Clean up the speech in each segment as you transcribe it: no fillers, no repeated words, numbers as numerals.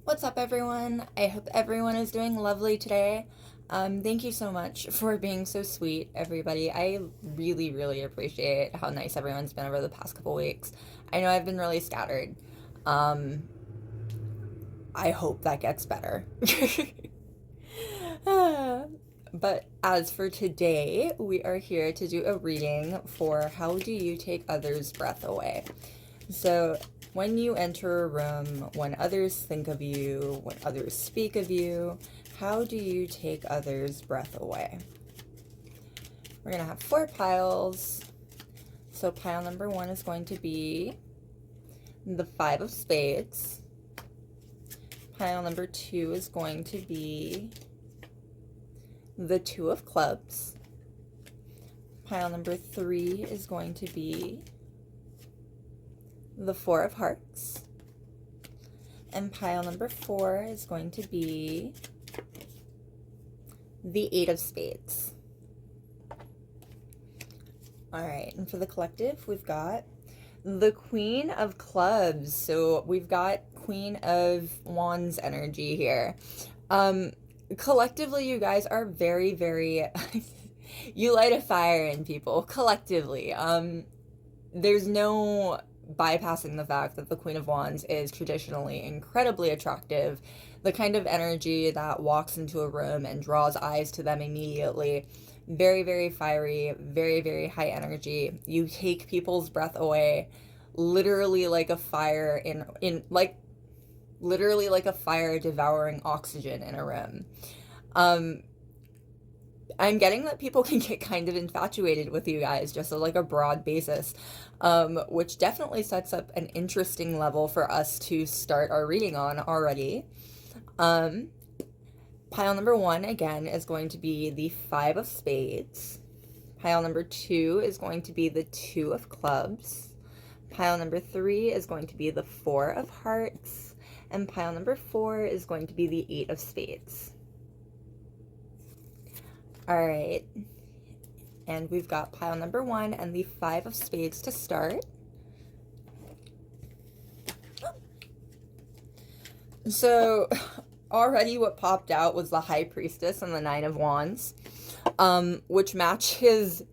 What's up, everyone? I hope everyone is doing lovely today. Thank you so much for being so sweet, everybody. I really, really appreciate how nice everyone's been over the past couple weeks. I know I've been really scattered. Um, I hope that gets better. But as for today, we are here to do a reading for How Do You Take Others' Breath Away? So, when you enter a room, when others think of you, when others speak of you, how do you take others' breath away? We're going to have 4 piles. So, pile number 1 is going to be the 5 of Spades. Pile number 2 is going to be the 2 of Clubs. Pile number 3 is going to be the 4 of Hearts. And pile number 4 is going to be the 8 of Spades. All right, and for the collective, we've got the Queen of Clubs. So we've got Queen of Wands energy here. Collectively, you guys are very, very, you light a fire in people, collectively. There's no bypassing the fact that the Queen of Wands is traditionally incredibly attractive, the kind of energy that walks into a room and draws eyes to them immediately. Very, very fiery, very, very high energy. You take people's breath away, literally like a fire in like literally like a fire devouring oxygen in a room. I'm getting that people can get kind of infatuated with you guys just on like a broad basis, which definitely sets up an interesting level for us to start our reading on already. Pile number 1, again, is going to be the 5 of Spades. Pile number 2 is going to be the 2 of Clubs. Pile number 3 is going to be the 4 of Hearts. And pile number 4 is going to be the 8 of Spades. All right, and we've got pile number 1 and the 5 of Spades to start. So already what popped out was the High Priestess and the 9 of Wands, which matches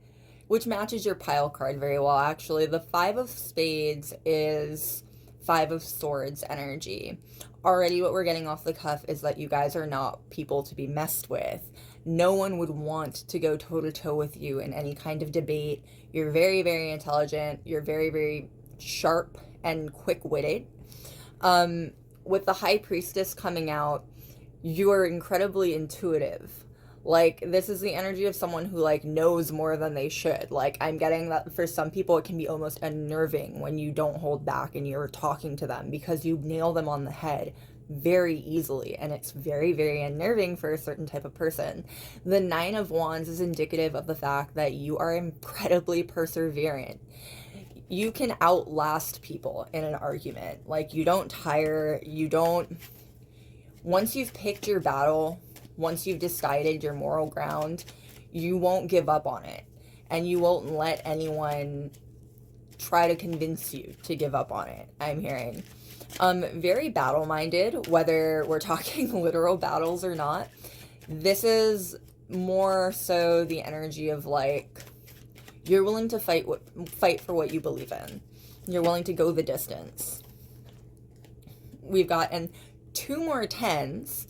your pile card very well, actually. The 5 of Spades is 5 of Swords energy. Already what we're getting off the cuff is that you guys are not people to be messed with. No one would want to go toe-to-toe with you in any kind of debate. You're very, very intelligent. You're very, very sharp and quick-witted. With the High Priestess coming out, you are incredibly intuitive. Like, this is the energy of someone who, like, knows more than they should. Like, I'm getting that for some people it can be almost unnerving when you don't hold back and you're talking to them because you nail them on the head very easily, and it's very, very unnerving for a certain type of person. The 9 of Wands is indicative of the fact that you are incredibly perseverant. You can outlast people in an argument. Like, you don't tire, once you've picked your battle, once you've decided your moral ground, you won't give up on it. And you won't let anyone try to convince you to give up on it, I'm hearing. Very battle-minded, whether we're talking literal battles or not. This is more so the energy of, like, you're willing to fight for what you believe in. You're willing to go the distance. We've got, and 2 more 10s.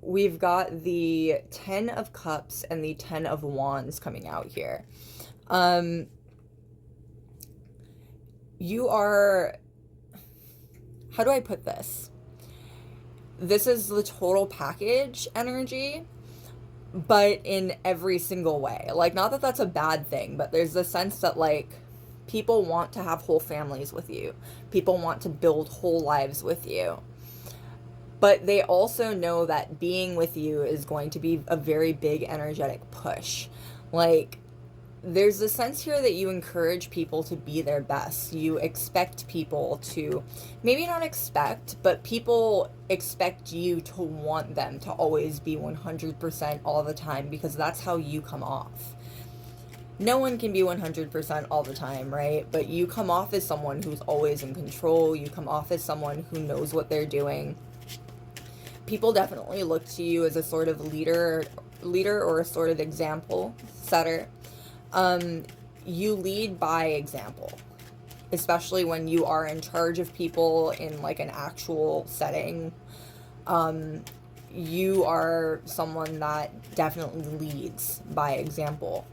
We've got the 10 of Cups and the 10 of Wands coming out here. You are, how do I put this? This is the total package energy, but in every single way. Like, not that that's a bad thing, but there's the sense that, like, people want to have whole families with you. People want to build whole lives with you. But they also know that being with you is going to be a very big energetic push. Like, there's a sense here that you encourage people to be their best. You expect people to, maybe not expect, but people expect you to want them to always be 100% all the time because that's how you come off. No one can be 100% all the time, right? But you come off as someone who's always in control. You come off as someone who knows what they're doing. People definitely look to you as a sort of leader or a sort of example setter. You lead by example, especially when you are in charge of people in like an actual setting. You are someone that definitely leads by example.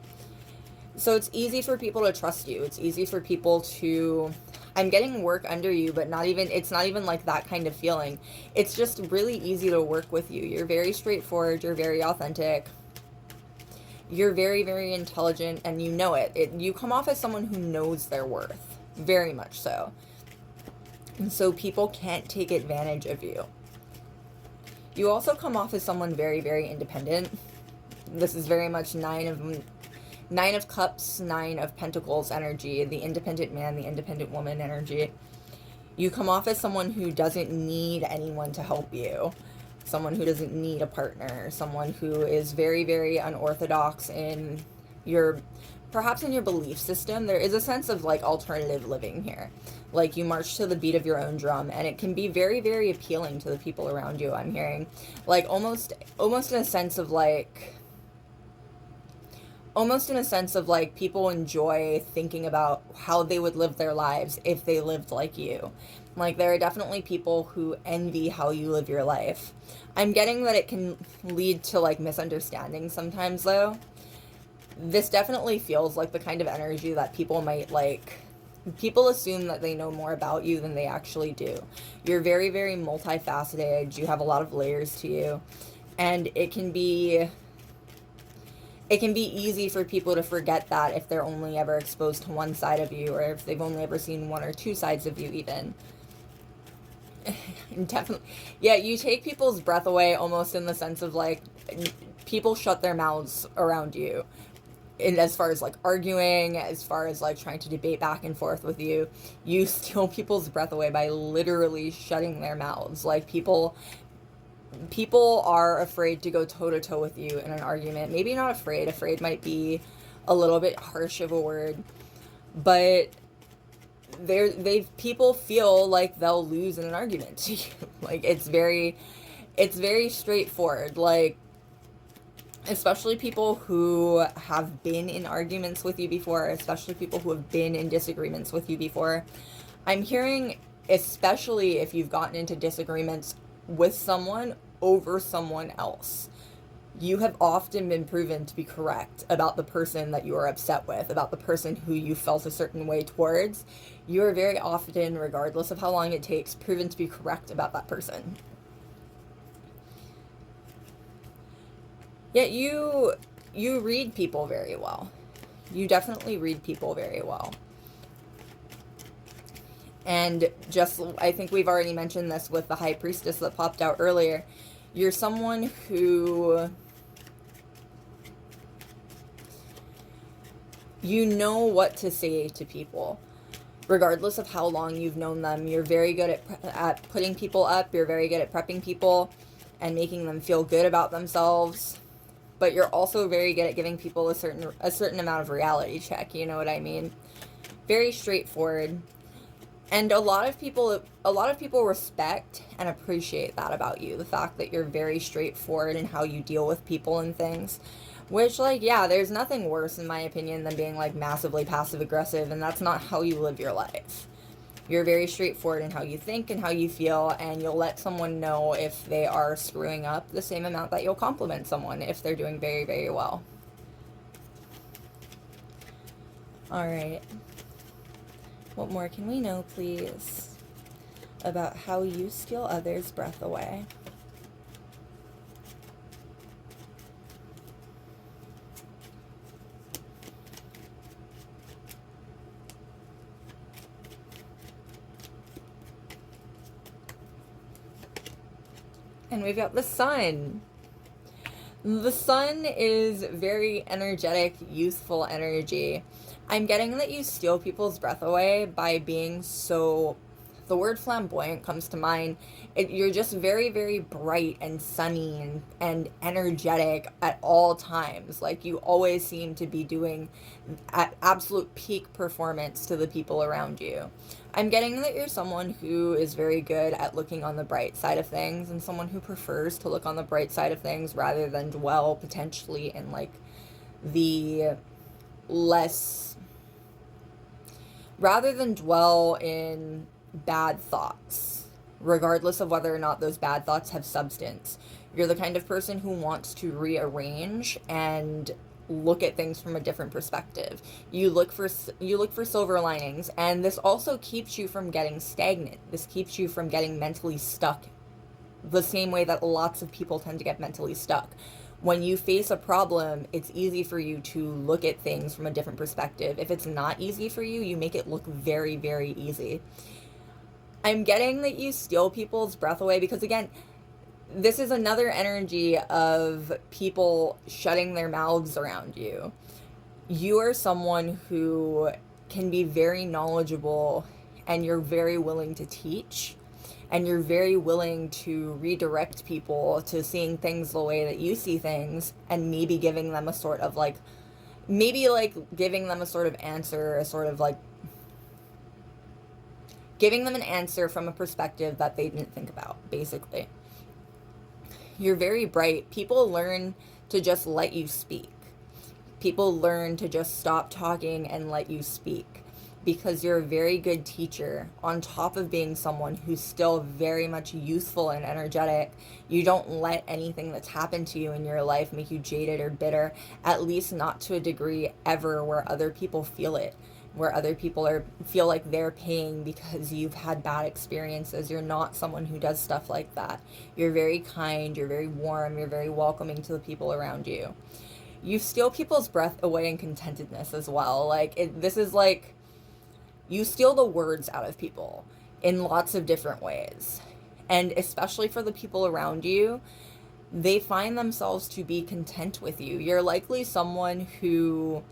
So it's easy for people to trust you. It's easy for people to, I'm getting work under you, but it's not even like that kind of feeling. It's just really easy to work with you. You're very straightforward. You're very authentic. You're very, very intelligent, and you know it. You come off as someone who knows their worth. Very much so. And so people can't take advantage of you. You also come off as someone very, very independent. This is very much Nine of Cups, Nine of Pentacles energy, the independent man, the independent woman energy. You come off as someone who doesn't need anyone to help you. Someone who doesn't need a partner. Someone who is very, very unorthodox in perhaps in your belief system. There is a sense of like alternative living here. Like you march to the beat of your own drum, and it can be very, very appealing to the people around you, I'm hearing. Like almost in a sense of like, people enjoy thinking about how they would live their lives if they lived like you. Like there are definitely people who envy how you live your life. I'm getting that it can lead to like misunderstandings sometimes though. This definitely feels like the kind of energy that people might like. People assume that they know more about you than they actually do. You're very, very multifaceted. You have a lot of layers to you. And it can be easy for people to forget that if they're only ever exposed to one side of you, or if they've only ever seen one or two sides of you even. Definitely. Yeah, you take people's breath away almost in the sense of like, people shut their mouths around you. And as far as like arguing, as far as like trying to debate back and forth with you, you steal people's breath away by literally shutting their mouths. Like people are afraid to go toe to toe with you in an argument. Maybe not afraid. Afraid might be a little bit harsh of a word, but people feel like they'll lose in an argument to you. Like it's very straightforward. Like, especially people who have been in arguments with you before, especially people who have been in disagreements with you before. I'm hearing, especially if you've gotten into disagreements with someone over someone else, you have often been proven to be correct about the person that you are upset with, about the person who you felt a certain way towards. You are very often, regardless of how long it takes, proven to be correct about that person. Yet you read people very well. You definitely read people very well. And just, I think we've already mentioned this with the High Priestess that popped out earlier. You're someone who, you know what to say to people. Regardless of how long you've known them, you're very good at putting people up. You're very good at prepping people and making them feel good about themselves. But you're also very good at giving people a certain amount of reality check, you know what I mean? Very straightforward. And a lot of people respect and appreciate that about you, the fact that you're very straightforward in how you deal with people and things. Which, like, yeah, there's nothing worse, in my opinion, than being, like, massively passive-aggressive, and that's not how you live your life. You're very straightforward in how you think and how you feel, and you'll let someone know if they are screwing up the same amount that you'll compliment someone if they're doing very, very well. Alright. What more can we know, please, about how you steal others' breath away? And we've got the Sun. The Sun is very energetic, youthful energy. I'm getting that you steal people's breath away by being so The word flamboyant comes to mind. You're just very, very bright and sunny and energetic at all times. Like, you always seem to be doing at absolute peak performance to the people around you. I'm getting that you're someone who is very good at looking on the bright side of things, and someone who prefers to look on the bright side of things rather than dwell potentially in like the less, rather than dwell in bad thoughts, regardless of whether or not those bad thoughts have substance. You're the kind of person who wants to rearrange and look at things from a different perspective. You look for silver linings, and this also keeps you from getting stagnant. This keeps you from getting mentally stuck, the same way that lots of people tend to get mentally stuck. When you face a problem, it's easy for you to look at things from a different perspective. If it's not easy for you, you make it look very, very easy. I'm getting that you steal people's breath away because, again, this is another energy of people shutting their mouths around you. You are someone who can be very knowledgeable, and you're very willing to teach, and you're very willing to redirect people to seeing things the way that you see things, and maybe giving them a sort of like, giving them a sort of answer, a sort of like giving them an answer from a perspective that they didn't think about, basically. You're very bright. People learn to just let you speak. People learn to just stop talking and let you speak, because you're a very good teacher, on top of being someone who's still very much youthful and energetic. You don't let anything that's happened to you in your life make you jaded or bitter, at least not to a degree ever where other people feel it, where other people feel like they're paying because you've had bad experiences. You're not someone who does stuff like that. You're very kind, you're very warm, you're very welcoming to the people around you. You steal people's breath away in contentedness as well. This is like, you steal the words out of people in lots of different ways. And especially for the people around you, they find themselves to be content with you. You're likely someone who,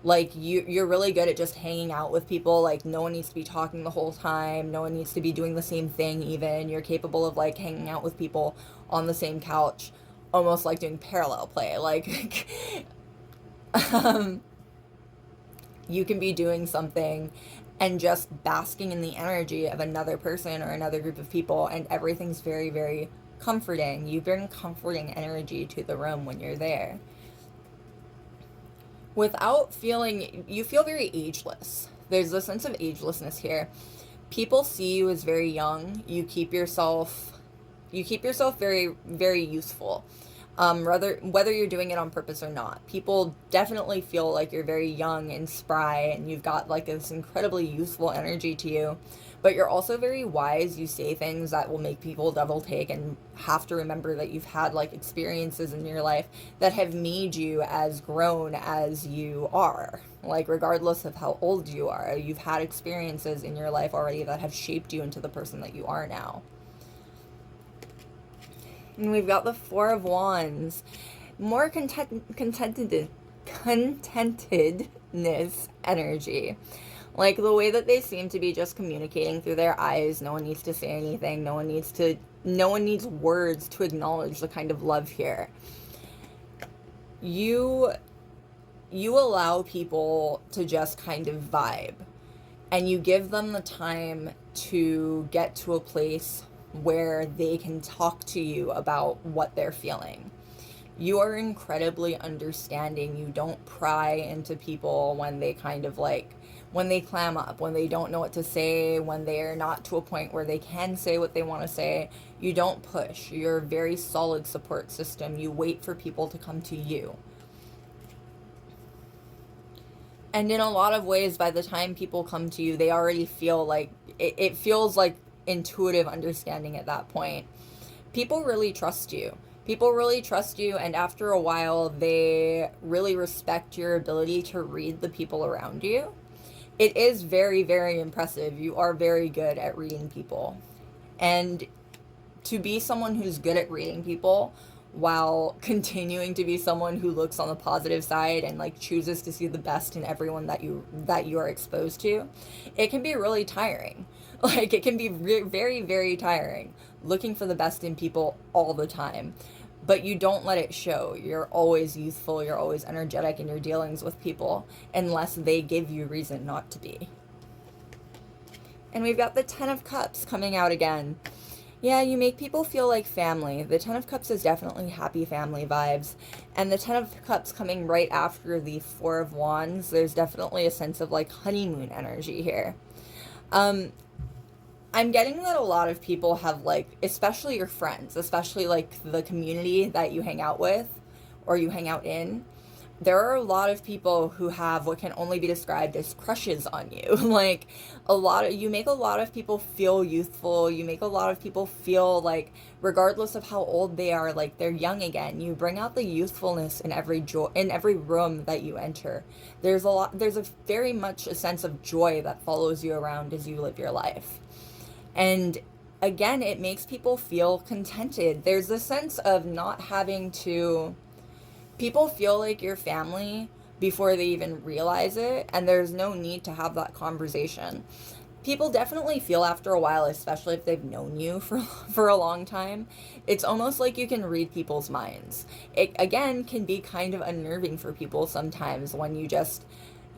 like, you're really good at just hanging out with people. Like, no one needs to be talking the whole time. No one needs to be doing the same thing even. You're capable of, like, hanging out with people on the same couch, almost like doing parallel play. Like, you can be doing something and just basking in the energy of another person or another group of people, and everything's very, very comforting. You bring comforting energy to the room when you're there. You feel very ageless. There's a sense of agelessness here. People see you as very young. You keep yourself very, very youthful. Whether you're doing it on purpose or not. People definitely feel like you're very young and spry, and you've got like this incredibly youthful energy to you. But you're also very wise. You say things that will make people double take and have to remember that you've had like experiences in your life that have made you as grown as you are. Like, regardless of how old you are, you've had experiences in your life already that have shaped you into the person that you are now. And we've got the Four of Wands. More contentedness energy. Like, the way that they seem to be just communicating through their eyes. No one needs to say anything. No one needs words to acknowledge the kind of love here. You allow people to just kind of vibe. And you give them the time to get to a place where they can talk to you about what they're feeling. You are incredibly understanding. You don't pry into people when they kind of like, when they clam up, when they don't know what to say, when they're not to a point where they can say what they want to say. You don't push. You're a very solid support system. You wait for people to come to you. And in a lot of ways, by the time people come to you, they already feel like, it feels like intuitive understanding at that point. People really trust you. People really trust you, and after a while, they really respect your ability to read the people around you. It is very, very impressive. You are very good at reading people. And to be someone who's good at reading people while continuing to be someone who looks on the positive side and like chooses to see the best in everyone that you are exposed to, it can be really tiring. Like, it can be very, very tiring looking for the best in people all the time. But you don't let it show. You're always youthful, you're always energetic in your dealings with people, unless they give you reason not to be. And we've got the Ten of Cups coming out again. Yeah, you make people feel like family. The Ten of Cups is definitely happy family vibes. And the Ten of Cups coming right after the Four of Wands, there's definitely a sense of like honeymoon energy here. I'm getting that a lot of people have, like, especially your friends, especially like the community that you hang out with or you hang out in, there are a lot of people who have what can only be described as crushes on you. Like, you make a lot of people feel youthful. You make a lot of people feel like, regardless of how old they are, like they're young again. You bring out the youthfulness in every room that you enter. There's a very much a sense of joy that follows you around as you live your life. And again, it makes people feel contented. There's a sense of not having to, people feel like your family before they even realize it, and there's no need to have that conversation. People definitely feel after a while, especially if they've known you for a long time, it's almost like you can read people's minds. It, again, can be kind of unnerving for people sometimes when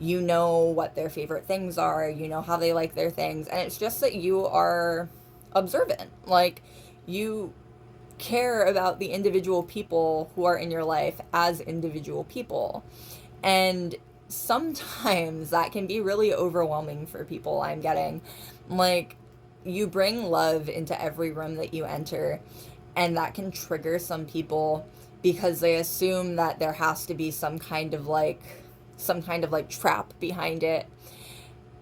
you know what their favorite things are, you know how they like their things, and it's just that you are observant. Like, you care about the individual people who are in your life as individual people. And sometimes that can be really overwhelming for people, I'm getting. Like, you bring love into every room that you enter, and that can trigger some people because they assume that there has to be some kind of like trap behind it.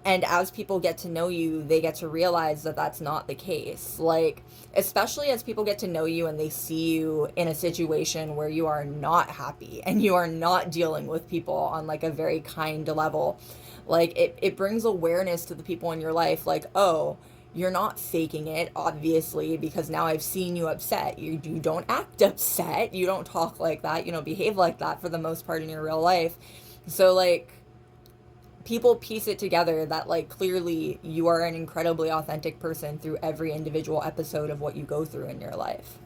And as people get to know you, they get to realize that that's not the case. Like, especially as people get to know you and they see you in a situation where you are not happy and you are not dealing with people on like a very kind level. Like, it brings awareness to the people in your life, like, oh, you're not faking it, obviously, because now I've seen you upset. You don't act upset. You don't talk like that. You don't behave like that for the most part in your real life. So, like, people piece it together that, like, clearly you are an incredibly authentic person through every individual episode of what you go through in your life.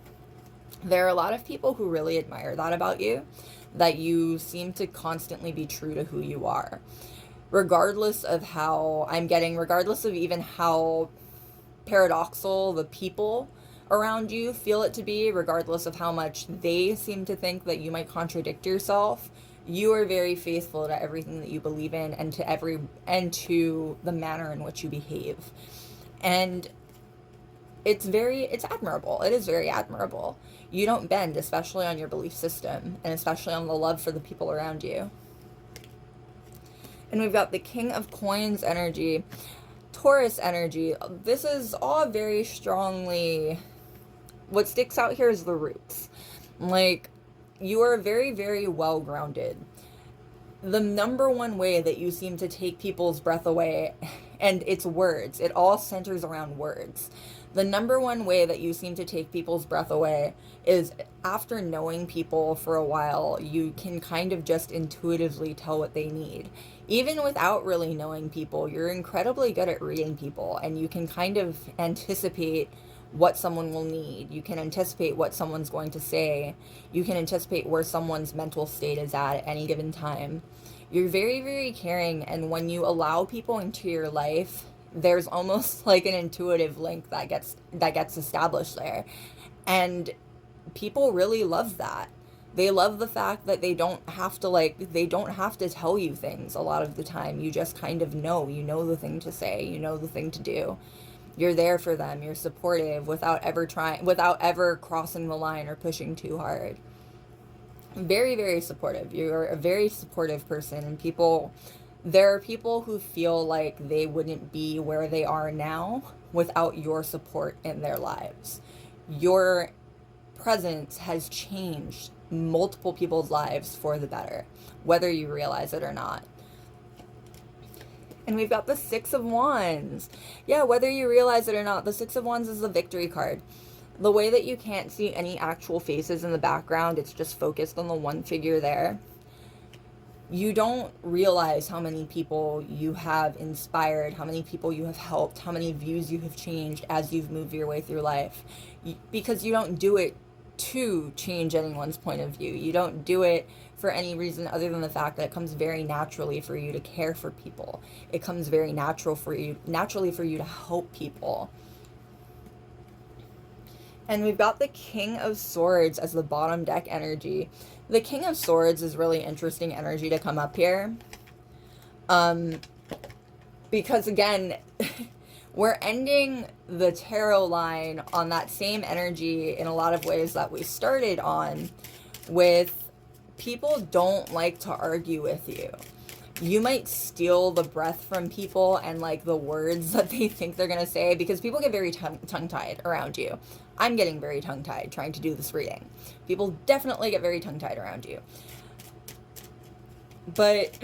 There are a lot of people who really admire that about you, that you seem to constantly be true to who you are. Regardless of even how paradoxical the people around you feel it to be, regardless of how much they seem to think that you might contradict yourself, you are very faithful to everything that you believe in and to the manner in which you behave. And it's admirable. It is very admirable. You don't bend, especially on your belief system, and especially on the love for the people around you. And we've got the King of Coins energy, Taurus energy. This is all very strongly, what sticks out here is the roots. Like, you are very, very well grounded. The number one way that you seem to take people's breath away, and it's words, it all centers around words. The number one way that you seem to take people's breath away is after knowing people for a while, you can kind of just intuitively tell what they need. Even without really knowing people, you're incredibly good at reading people, and you can kind of anticipate what someone will need. You can anticipate what someone's going to say. You can anticipate where someone's mental state is at any given time. You're very, very caring, and when you allow people into your life, there's almost like an intuitive link that gets established there. And people really love that. They love the fact that they don't have to tell you things a lot of the time. You just kind of know. You know the thing to say. You know the thing to do. You're there for them. You're supportive without ever crossing the line or pushing too hard. Very, very supportive. You're a very supportive person, and there are people who feel like they wouldn't be where they are now without your support in their lives. Your presence has changed multiple people's lives for the better, whether you realize it or not. And we've got the Six of Wands. Yeah, whether you realize it or not, the Six of Wands is the victory card. The way that you can't see any actual faces in the background, it's just focused on the one figure there. You don't realize how many people you have inspired, how many people you have helped, how many views you have changed as you've moved your way through life. Because you don't do it to change anyone's point of view. You don't do it for any reason other than the fact that it comes very naturally for you to care for people. It comes very naturally for you to help people. And we've got the King of Swords as the bottom deck energy. The King of Swords is really interesting energy to come up here. Because again, we're ending the tarot line on that same energy in a lot of ways that we started on, with people don't like to argue with you. You might steal the breath from people and like the words that they think they're going to say, because people get very tongue-tied around you. I'm getting very tongue-tied trying to do this reading. People definitely get very tongue-tied around you. But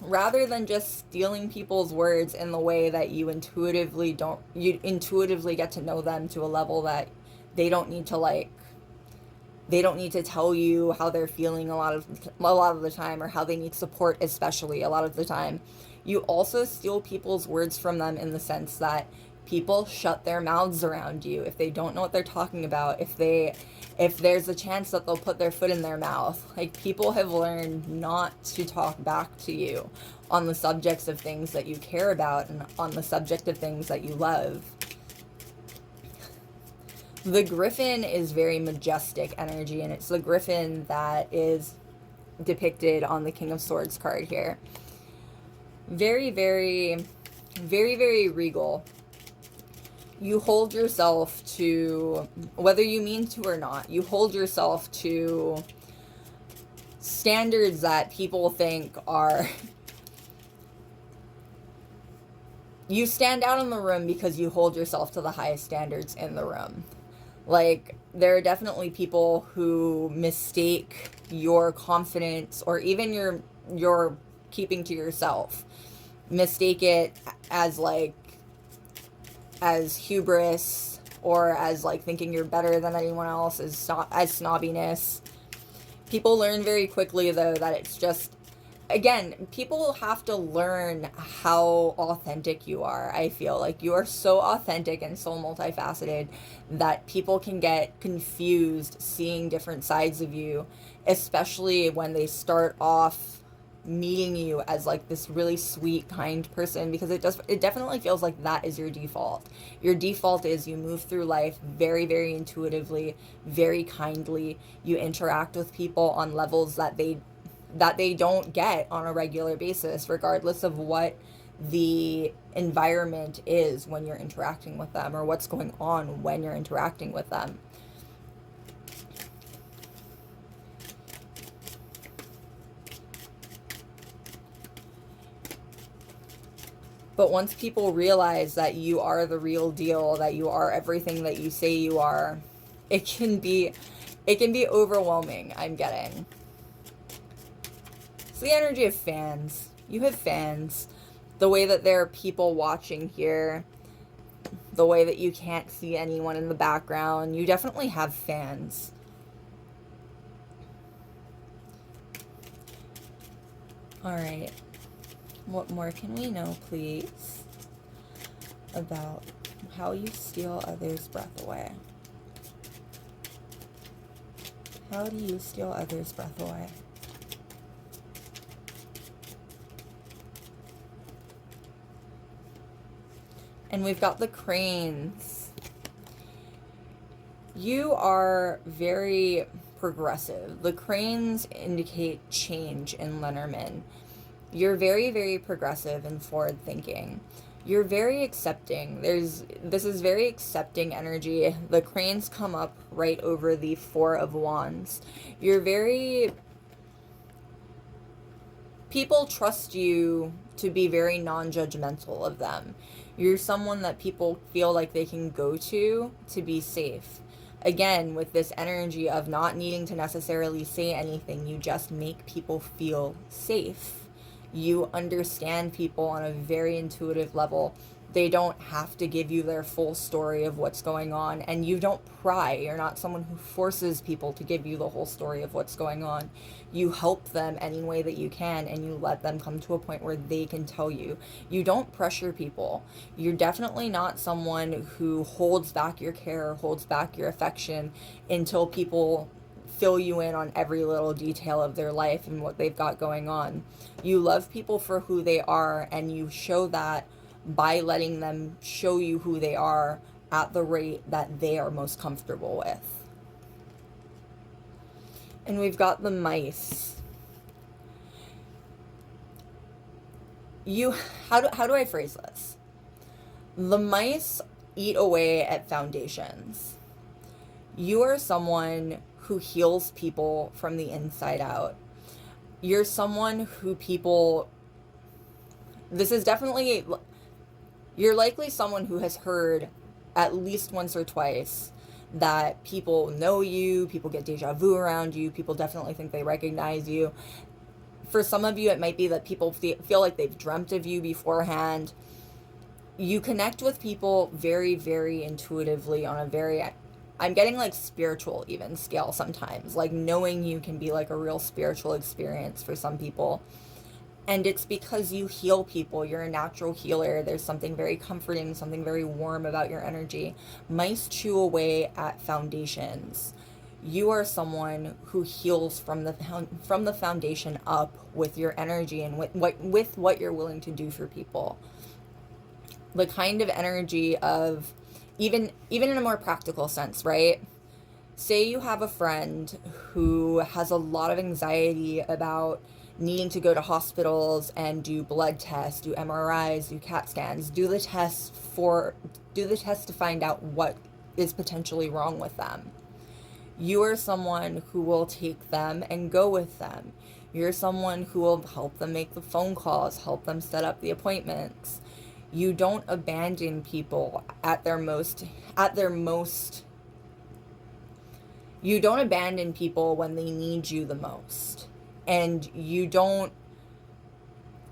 rather than just stealing people's words in the way that you intuitively get to know them to a level that they don't need to tell you how they're feeling a lot of the time, or how they need support, especially a lot of the time. You also steal people's words from them in the sense that people shut their mouths around you if they don't know what they're talking about, if there's a chance that they'll put their foot in their mouth. Like, people have learned not to talk back to you on the subjects of things that you care about and on the subject of things that you love. The Griffin is very majestic energy, and it's the Griffin that is depicted on the King of Swords card here. Very, very, very, very regal. You hold yourself to, whether you mean to or not, you hold yourself to standards that people think are... You stand out in the room because you hold yourself to the highest standards in the room. Like, there are definitely people who mistake your confidence, or even your keeping to yourself, mistake it as as hubris, or as like thinking you're better than anyone else, as snobbiness. People learn very quickly though that it's just, again, people have to learn how authentic you are. I feel like you are so authentic and so multifaceted that people can get confused seeing different sides of you, especially when they start off meeting you as like this really sweet, kind person, because it definitely feels like that is your default. Your default is you move through life very, very intuitively, very kindly. You interact with people on levels that they don't get on a regular basis, regardless of what the environment is when you're interacting with them, or what's going on when you're interacting with them. But once people realize that you are the real deal, that you are everything that you say you are, it can be overwhelming, I'm getting. It's the energy of fans. You have fans. The way that there are people watching here, the way that you can't see anyone in the background, you definitely have fans. All right. What more can we know, please, about how you steal others' breath away? How do you steal others' breath away? And we've got the cranes. You are very progressive. The cranes indicate change in Lenormand. You're very, very progressive and forward thinking. You're very accepting. This is very accepting energy. The cranes come up right over the Four of Wands. People trust you to be very non-judgmental of them. You're someone that people feel like they can go to be safe. Again, with this energy of not needing to necessarily say anything, you just make people feel safe. You understand people on a very intuitive level. They don't have to give you their full story of what's going on, and you don't pry. You're not someone who forces people to give you the whole story of what's going on. You help them any way that you can, and you let them come to a point where they can tell you. You don't pressure people. You're definitely not someone who holds back your care, holds back your affection until people fill you in on every little detail of their life and what they've got going on. You love people for who they are, and you show that by letting them show you who they are at the rate that they are most comfortable with. And we've got the mice. How do I phrase this? The mice eat away at foundations. You are someone who heals people from the inside out. You're someone who you're likely someone who has heard at least once or twice that people know you, people get deja vu around you, people definitely think they recognize you. For some of you, it might be that people feel like they've dreamt of you beforehand. You connect with people very, very intuitively on a very, I'm getting like spiritual even scale sometimes. Like knowing you can be like a real spiritual experience for some people. And it's because you heal people. You're a natural healer. There's something very comforting, something very warm about your energy. Mice chew away at foundations. You are someone who heals from the foundation up with your energy and with what you're willing to do for people. The kind of energy of, even in a more practical sense, right? Say you have a friend who has a lot of anxiety about needing to go to hospitals and do blood tests, do MRIs, do CAT scans, do the test to find out what is potentially wrong with them. You are someone who will take them and go with them. You're someone who will help them make the phone calls, help them set up the appointments. You don't abandon people you don't abandon people when they need you the most. And you don't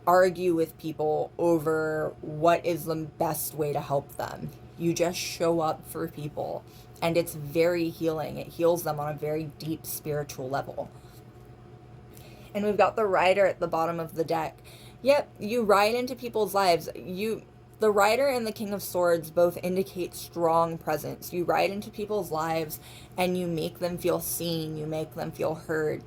argue with people over what is the best way to help them. You just show up for people. And it's very healing. It heals them on a very deep spiritual level. And we've got the rider at the bottom of the deck. Yep, you ride into people's lives. The rider and the King of Swords both indicate strong presence. You ride into people's lives and you make them feel seen. You make them feel heard.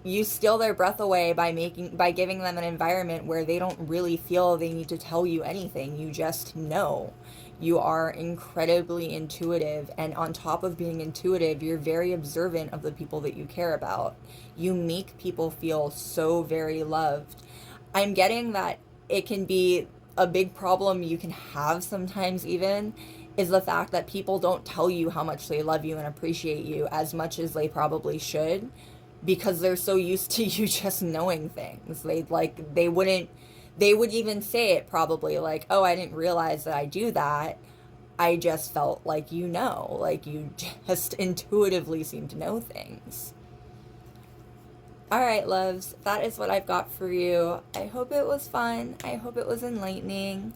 You steal their breath away by giving them an environment where they don't really feel they need to tell you anything. You just know. You are incredibly intuitive, and on top of being intuitive, you're very observant of the people that you care about. You make people feel so very loved. I'm getting that it can be a big problem you can have sometimes even, is the fact that people don't tell you how much they love you and appreciate you as much as they probably should, because they're so used to you just knowing things. They would even say it probably like, oh, I didn't realize that I do that. I just felt like you just intuitively seem to know things. All right, loves, that is what I've got for you. I hope it was fun. I hope it was enlightening.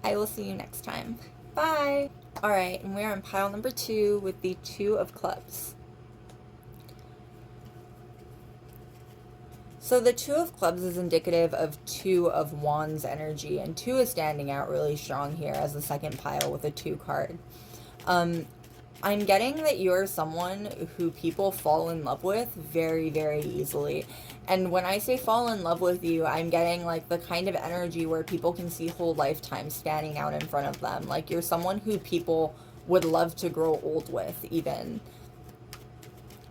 I will see you next time. Bye. All right, and we're on pile number 2 with the 2 of Clubs. So the 2 of Clubs is indicative of 2 of Wands energy, and 2 is standing out really strong here as the second pile with a 2 card. I'm getting that you're someone who people fall in love with very, very easily. And when I say fall in love with you, I'm getting like the kind of energy where people can see whole lifetimes spanning out in front of them. Like you're someone who people would love to grow old with even.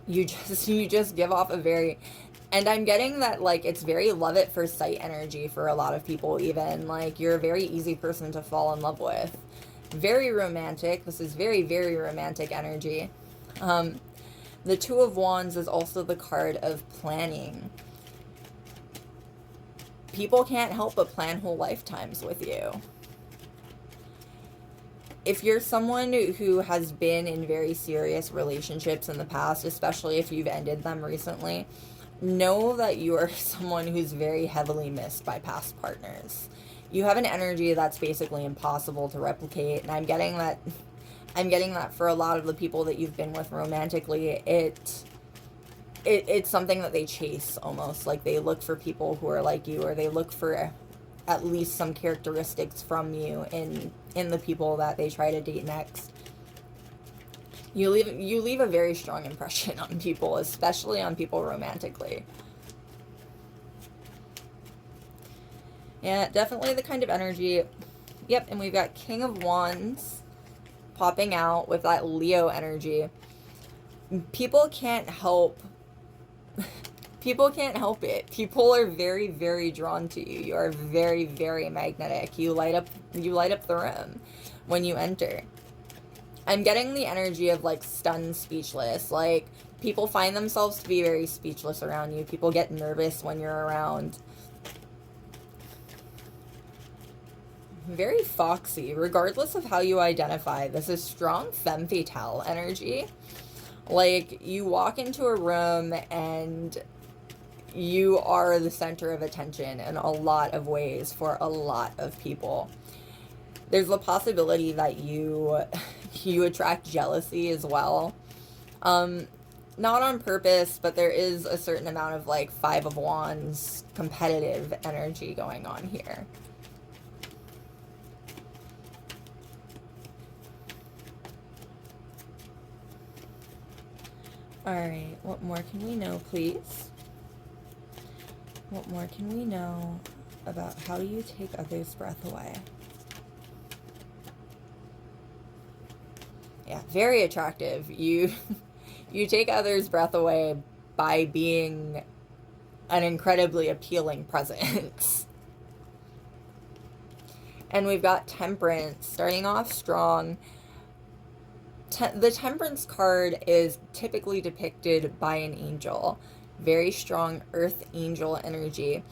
You just give off a very... And I'm getting that, like, it's very love at first sight energy for a lot of people even. Like, you're a very easy person to fall in love with. Very romantic. This is very, very romantic energy. The 2 of Wands is also the card of planning. People can't help but plan whole lifetimes with you. If you're someone who has been in very serious relationships in the past, especially if you've ended them recently, know that you are someone who's very heavily missed by past partners. You have an energy that's basically impossible to replicate, and I'm getting that for a lot of the people that you've been with romantically, it's something that they chase almost. Like they look for people who are like you, or they look for at least some characteristics from you in the people that they try to date next. You leave a very strong impression on people, especially on people romantically. Yeah, definitely the kind of energy. Yep, and we've got King of Wands popping out with that Leo energy. People can't help it. People are very, very drawn to you. You are very, very magnetic. You light up the room when you enter. I'm getting the energy of like stunned, speechless. Like people find themselves to be very speechless around you. People get nervous when you're around. Very foxy, regardless of how you identify. This is strong femme fatale energy. Like you walk into a room and you are the center of attention in a lot of ways for a lot of people. There's the possibility that you attract jealousy as well. Not on purpose, but there is a certain amount of like Five of Wands competitive energy going on here. Alright, what more can we know, please? What more can we know about how you take others' breath away? Yeah, very attractive. You take others' breath away by being an incredibly appealing presence. And we've got Temperance starting off strong. The Temperance card is typically depicted by an angel. Very strong earth angel energy.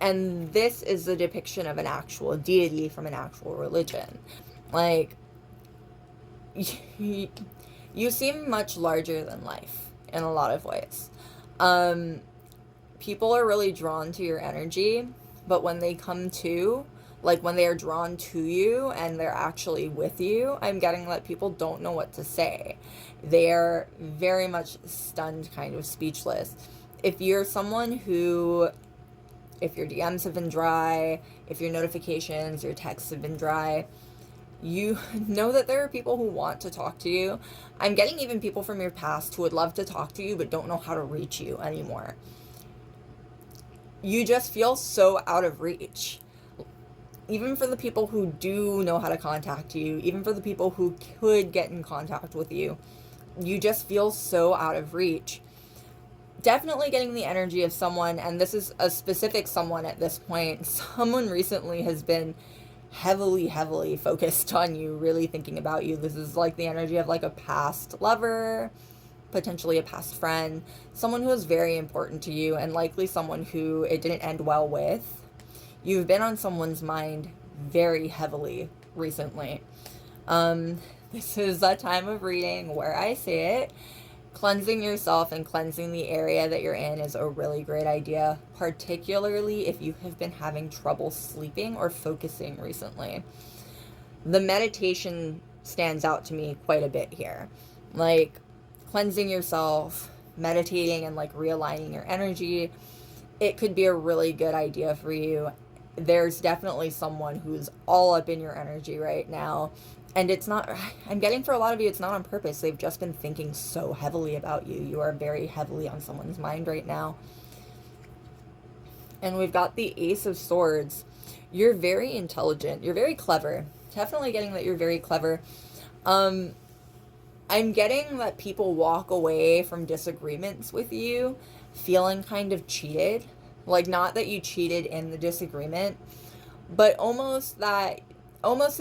And this is the depiction of an actual deity from an actual religion. Like, you seem much larger than life in a lot of ways. People are really drawn to your energy, but when they come to, like when they are drawn to you and they're actually with you, I'm getting that people don't know what to say. They're very much stunned, kind of speechless. If you're someone who, if your DMs have been dry, if your notifications, your texts have been dry, you know that there are people who want to talk to you. I'm getting even people from your past who would love to talk to you but don't know how to reach you anymore. You just feel so out of reach. Even for the people who do know how to contact you, even for the people who could get in contact with you, you just feel so out of reach. Definitely getting the energy of someone, and this is a specific someone at this point, someone recently has been heavily focused on you, really thinking about you. This is like the energy of like a past lover, potentially a past friend, someone who is very important to you, and likely someone who it didn't end well with. You've been on someone's mind very heavily recently. This is a time of reading where I say it. Cleansing yourself and cleansing the area that you're in is a really great idea, particularly if you have been having trouble sleeping or focusing recently. The meditation stands out to me quite a bit here. Like, cleansing yourself, meditating, and like realigning your energy, it could be a really good idea for you. There's definitely someone who's all up in your energy right now. And it's not, I'm getting for a lot of you, it's not on purpose. They've just been thinking so heavily about you. You are very heavily on someone's mind right now. And we've got the Ace of Swords. You're very intelligent. You're very clever. Definitely getting that you're very clever. I'm getting that people walk away from disagreements with you feeling kind of cheated. Like, not that you cheated in the disagreement, but almost the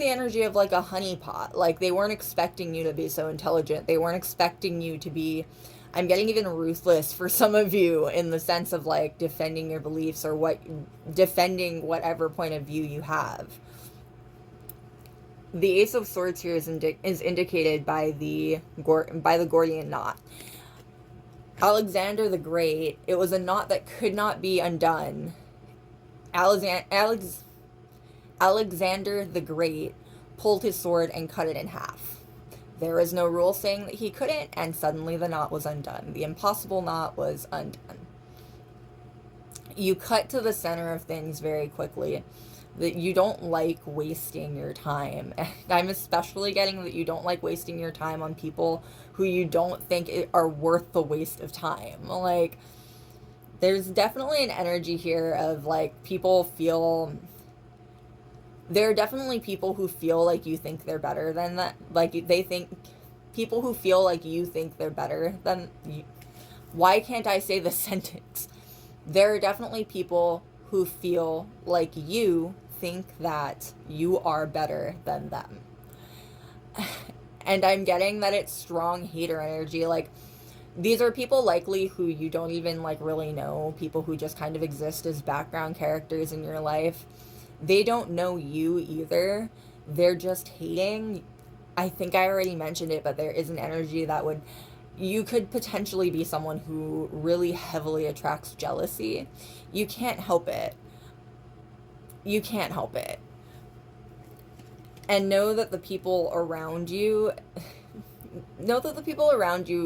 energy of like a honeypot. Like, they weren't expecting you to be so intelligent. They weren't expecting you to be, I'm getting even ruthless for some of you in the sense of like defending your beliefs or defending whatever point of view you have. The Ace of Swords here is indicated by the Gordian knot. Alexander the Great, it was a knot that could not be undone. Alexander the Great pulled his sword and cut it in half. There is no rule saying that he couldn't, and suddenly the knot was undone. The impossible knot was undone. You cut to the center of things very quickly. That you don't like wasting your time. And I'm especially getting that you don't like wasting your time on people who you don't think are worth the waste of time. Like, there's definitely an energy here of, like, people feel... There are definitely people who feel like you think they're better than that. Like, they think... People who feel like you think they're better than... Why can't I say this sentence? There are definitely people who feel like you think that you are better than them. And I'm getting that it's strong hater energy. Like, these are people likely who you don't even, like, really know. People who just kind of exist as background characters in your life. They don't know you either. They're just hating. I think I already mentioned it, but there is an energy that would... You could potentially be someone who really heavily attracts jealousy. You can't help it. You can't help it. And know that the people around you...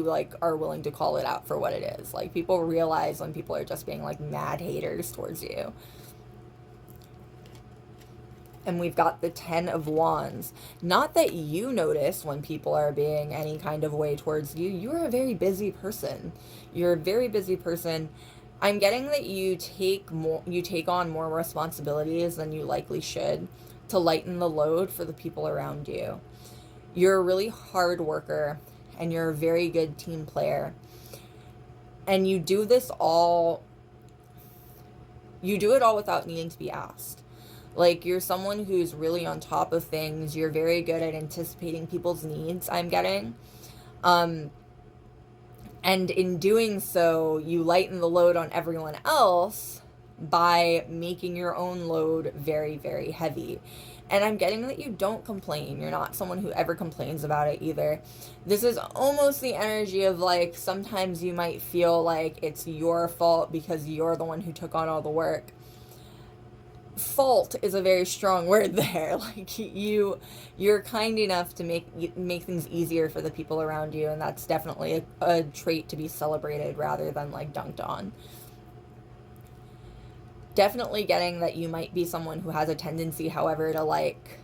like, are willing to call it out for what it is. Like, people realize when people are just being, like, mad haters towards you. And we've got the 10 of Wands. Not that you notice when people are being any kind of way towards you. You're a very busy person. You're a very busy person. I'm getting that you take on more responsibilities than you likely should to lighten the load for the people around you. You're a really hard worker, and you're a very good team player. And you do it all without needing to be asked. Like, you're someone who's really on top of things. You're very good at anticipating people's needs, I'm getting. And in doing so, you lighten the load on everyone else by making your own load very, very heavy. And I'm getting that you don't complain. You're not someone who ever complains about it either. This is almost the energy of, like, sometimes you might feel like it's your fault because you're the one who took on all the work. Fault is a very strong word there. Like, you're kind enough to make things easier for the people around you, and that's definitely a trait to be celebrated rather than, like, dunked on. Definitely getting that you might be someone who has a tendency, however, to, like,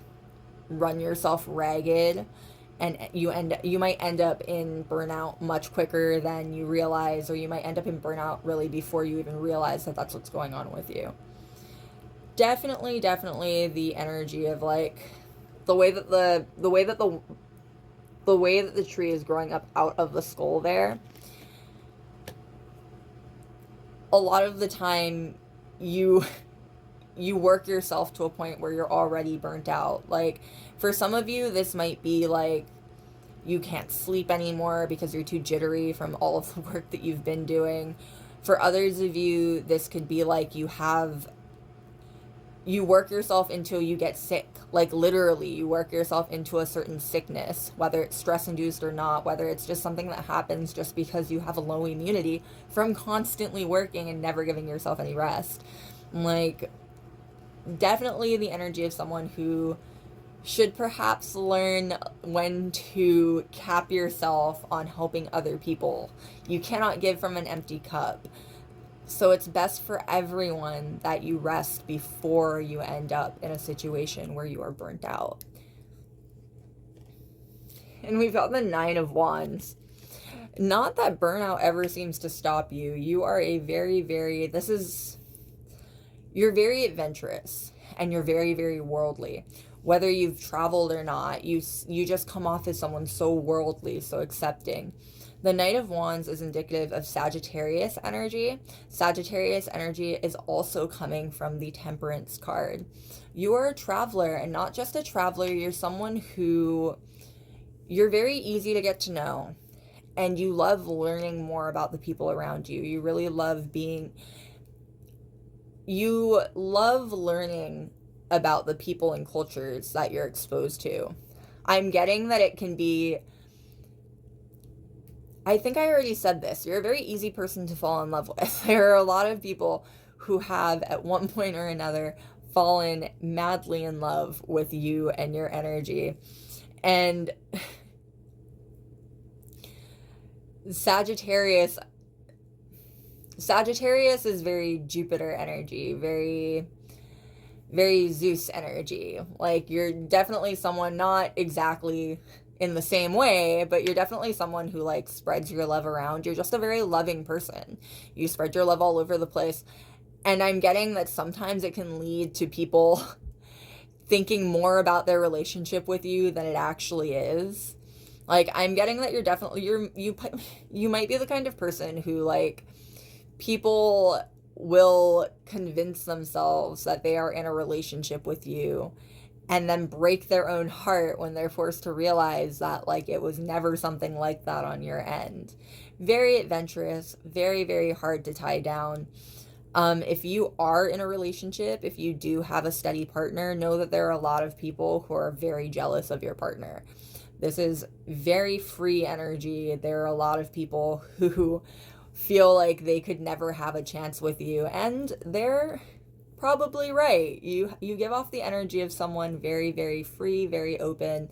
run yourself ragged, and you might end up in burnout much quicker than you realize, or you might end up in burnout really before you even realize that that's what's going on with you. Definitely the energy of, like, the way that the tree is growing up out of the skull there. A lot of the time you work yourself to a point where you're already burnt out. Like, for some of you, this might be like you can't sleep anymore because you're too jittery from all of the work that you've been doing. For others of you, this could be like you work yourself until you get sick. Like, literally, you work yourself into a certain sickness, whether it's stress-induced or not, whether it's just something that happens just because you have a low immunity from constantly working and never giving yourself any rest. Like, definitely the energy of someone who should perhaps learn when to cap yourself on helping other people. You cannot give from an empty cup. So it's best for everyone that you rest before you end up in a situation where you are burnt out. And we've got the 9 of Wands. Not that burnout ever seems to stop you. You are a very, very... You're very adventurous. And you're very, very worldly. Whether you've traveled or not, you just come off as someone so worldly, so accepting. The Knight of Wands is indicative of Sagittarius energy. Sagittarius energy is also coming from the Temperance card. You are a traveler, and not just a traveler, you're someone who... You're very easy to get to know, and you love learning more about the people around you. You really love You love learning about the people and cultures that you're exposed to. I'm getting that it can be... I think I already said this. You're a very easy person to fall in love with. There are a lot of people who have, at one point or another, fallen madly in love with you and your energy. And Sagittarius is very Jupiter energy, very Zeus energy. Like, you're definitely someone, not exactly in the same way, but you're definitely someone who, like, spreads your love around. You're just a very loving person. You spread your love all over the place. And I'm getting that sometimes it can lead to people thinking more about their relationship with you than it actually is. Like, I'm getting that you're definitely, you might be the kind of person who, like, people will convince themselves that they are in a relationship with you and then break their own heart when they're forced to realize that, like, it was never something like that on your end. Very adventurous, very, very hard to tie down. If you are in a relationship, if you do have a steady partner, know that there are a lot of people who are very jealous of your partner. This is very free energy. There are a lot of people who feel like they could never have a chance with you, and they're probably right. You give off the energy of someone very, very free, very open.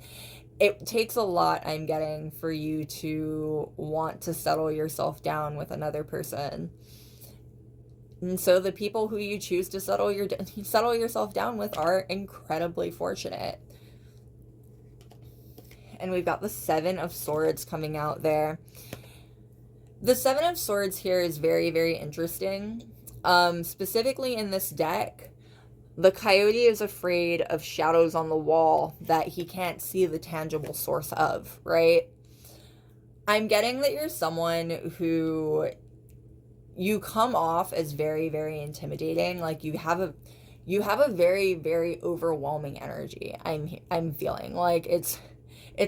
It takes a lot, I'm getting, for you to want to settle yourself down with another person. And so the people who you choose to settle yourself down with are incredibly fortunate. And we've got the Seven of Swords coming out there. The Seven of Swords here is very, very interesting. Specifically in this deck, the coyote is afraid of shadows on the wall that he can't see the tangible source of, right? I'm getting that you're someone who, you come off as very, very intimidating. Like, you have a very, very overwhelming energy. I'm feeling like it's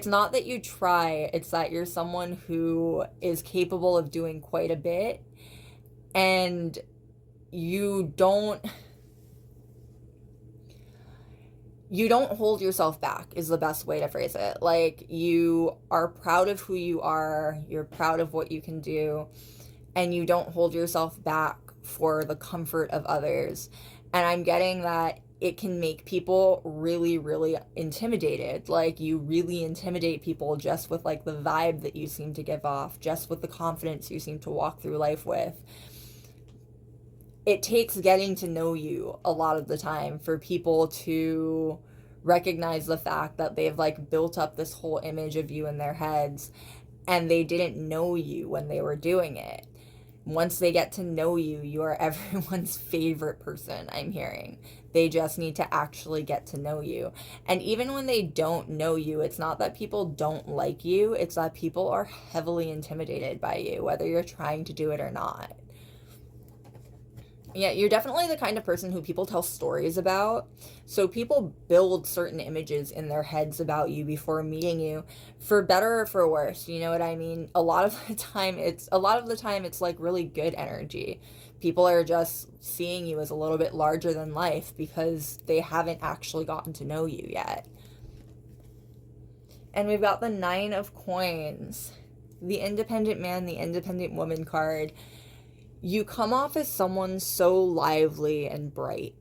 not that you try, it's that you're someone who is capable of doing quite a bit, and you don't hold yourself back, is the best way to phrase it. Like, you are proud of who you are, you're proud of what you can do, and you don't hold yourself back for the comfort of others. And I'm getting that it can make people really, really intimidated. Like, you really intimidate people just with, like, the vibe that you seem to give off, just with the confidence you seem to walk through life with. It takes getting to know you a lot of the time for people to recognize the fact that they've, like, built up this whole image of you in their heads, and they didn't know you when they were doing it. Once they get to know you, you are everyone's favorite person, I'm hearing. They just need to actually get to know you. And even when they don't know you, it's not that people don't like you, it's that people are heavily intimidated by you, whether you're trying to do it or not. Yeah, you're definitely the kind of person who people tell stories about. So people build certain images in their heads about you before meeting you, for better or for worse. You know what I mean? A lot of the time it's like really good energy. People are just seeing you as a little bit larger than life because they haven't actually gotten to know you yet. And we've got the Nine of Coins, the independent man, the independent woman card. You come off as someone so lively and bright.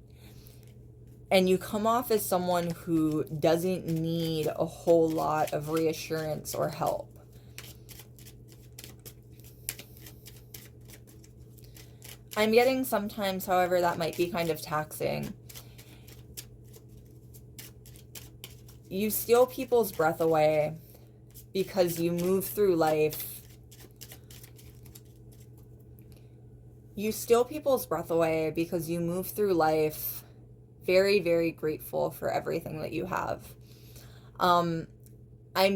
And you come off as someone who doesn't need a whole lot of reassurance or help. I'm getting sometimes, however, that might be kind of taxing. You steal people's breath away because you move through life. You steal people's breath away because you move through life very, very grateful for everything that you have. I'm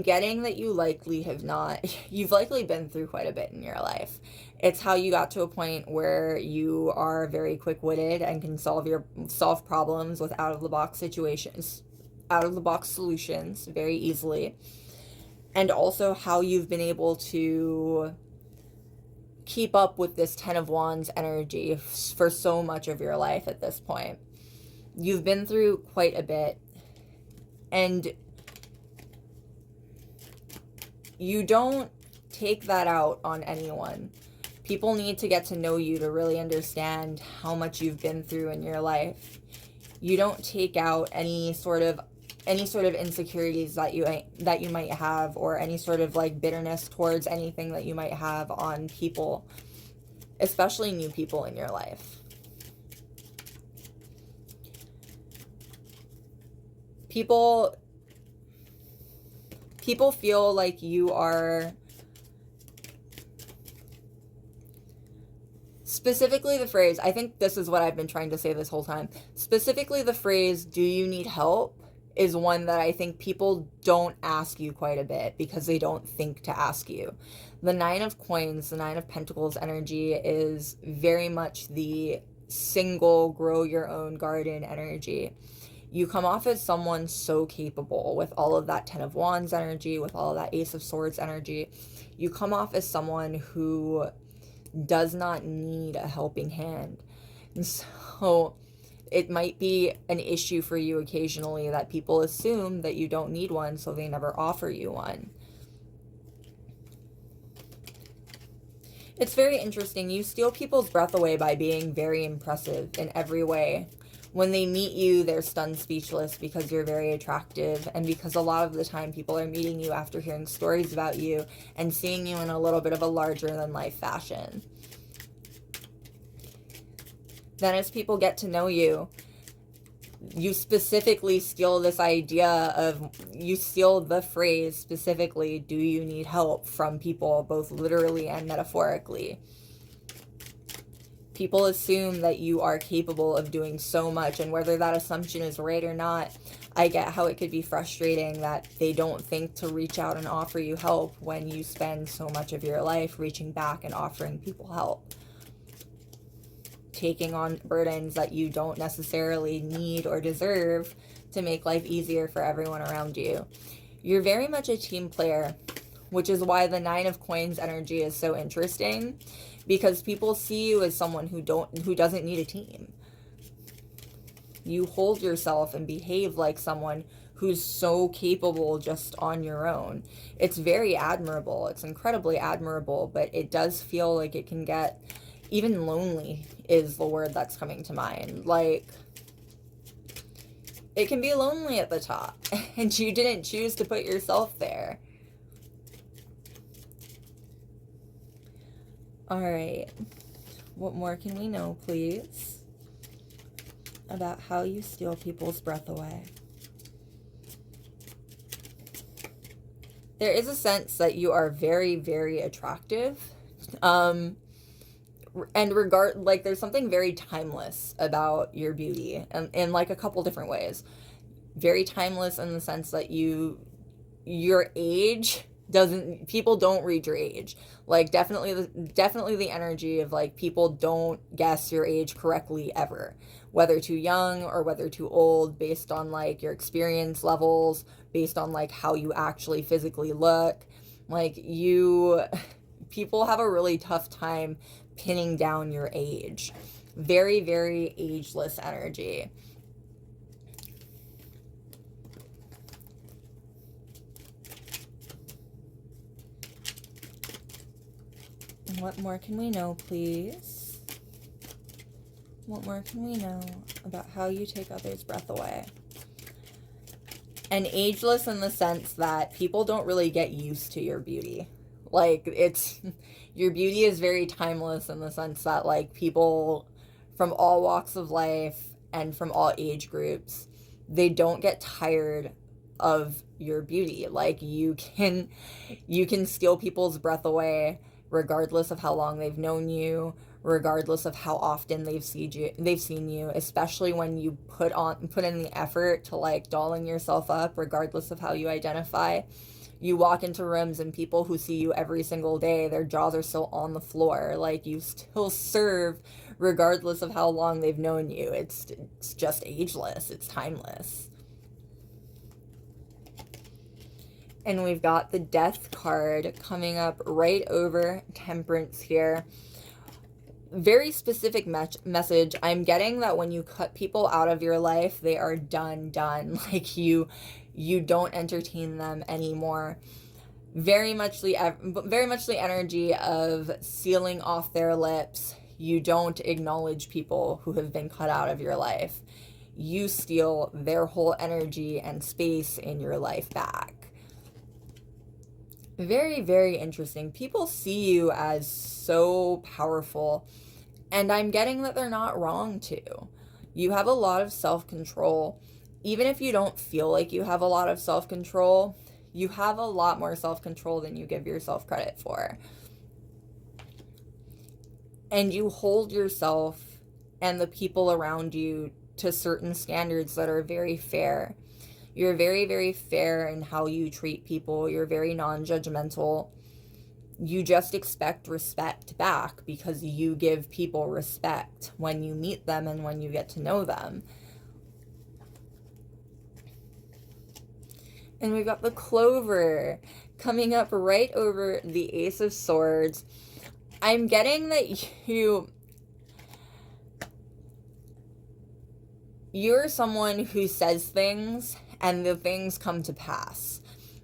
getting that you've likely been through quite a bit in your life. It's how you got to a point where you are very quick-witted and can solve problems with out-of-the-box solutions very easily. And also how you've been able to keep up with this Ten of Wands energy for so much of your life at this point. You've been through quite a bit, and you don't take that out on anyone. People need to get to know you to really understand how much you've been through in your life. You don't take out any sort of insecurities that you might have, or any sort of like bitterness towards anything that you might have on people, especially new people in your life. People feel like you are, specifically the phrase, I think this is what I've been trying to say this whole time, specifically the phrase, do you need help, is one that I think people don't ask you quite a bit because they don't think to ask you. The Nine of Coins, the Nine of Pentacles energy is very much the single, grow your own garden energy. You come off as someone so capable with all of that Ten of Wands energy, with all of that Ace of Swords energy. You come off as someone who does not need a helping hand. And so it might be an issue for you occasionally that people assume that you don't need one, so they never offer you one. It's very interesting. You steal people's breath away by being very impressive in every way. When they meet you, they're stunned speechless because you're very attractive, and because a lot of the time people are meeting you after hearing stories about you and seeing you in a little bit of a larger-than-life fashion. Then as people get to know you, you specifically steal this idea of, you steal the phrase specifically, do you need help, from people, both literally and metaphorically. People assume that you are capable of doing so much, and whether that assumption is right or not, I get how it could be frustrating that they don't think to reach out and offer you help when you spend so much of your life reaching back and offering people help. Taking on burdens that you don't necessarily need or deserve to make life easier for everyone around you. You're very much a team player, which is why the Nine of Coins energy is so interesting, because people see you as someone who doesn't need a team. You hold yourself and behave like someone who's so capable just on your own. It's very admirable. It's incredibly admirable, but it does feel like it can get, even lonely is the word that's coming to mind. Like, it can be lonely at the top, and you didn't choose to put yourself there. All right, what more can we know, please, about how you steal people's breath away? There is a sense that you are very, very attractive. And there's something very timeless about your beauty, and in like a couple different ways. Very timeless in the sense that your age people don't read your age. Like, definitely the energy of like, people don't guess your age correctly ever, whether too young or whether too old, based on like your experience levels, based on like how you actually physically look. Like, people have a really tough time pinning down your age. Very, very ageless energy. What more can we know, please? What more can we know about how you take others' breath away? And ageless in the sense that people don't really get used to your beauty. Like, your beauty is very timeless in the sense that like, people from all walks of life and from all age groups, they don't get tired of your beauty. Like, you can steal people's breath away regardless of how long they've known you, regardless of how often they've seen you, especially when you put in the effort to like dolling yourself up, regardless of how you identify. You walk into rooms and people who see you every single day, their jaws are still on the floor. Like, you still serve regardless of how long they've known you. It's just ageless. It's timeless. And we've got the Death card coming up right over Temperance here. Very specific message. I'm getting that when you cut people out of your life, they are done. Like, you don't entertain them anymore. Very much the energy of sealing off their lips. You don't acknowledge people who have been cut out of your life. you steal their whole energy and space in your life back. Very, very interesting. People see you as so powerful, and I'm getting that they're not wrong to. You have a lot of self-control. Even if you don't feel like you have a lot of self-control, you have a lot more self-control than you give yourself credit for. And you hold yourself and the people around you to certain standards that are very fair. You're very, very fair in how you treat people. You're very non-judgmental. You just expect respect back because you give people respect when you meet them and when you get to know them. And we've got the Clover coming up right over the Ace of Swords. I'm getting that you're someone who says things and the things come to pass.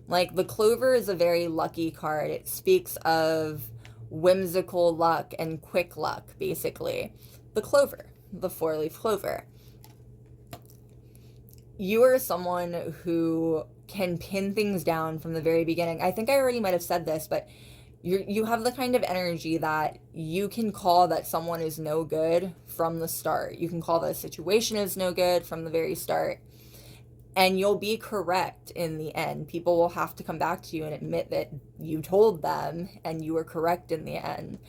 Like, the Clover is a very lucky card. It speaks of whimsical luck and quick luck, basically. The Clover, the 4-leaf clover. You are someone who can pin things down from the very beginning. I think I already might have said this, but you have the kind of energy that you can call that someone is no good from the start. You can call that a situation is no good from the very start. And you'll be correct in the end. People will have to come back to you and admit that you told them and you were correct in the end.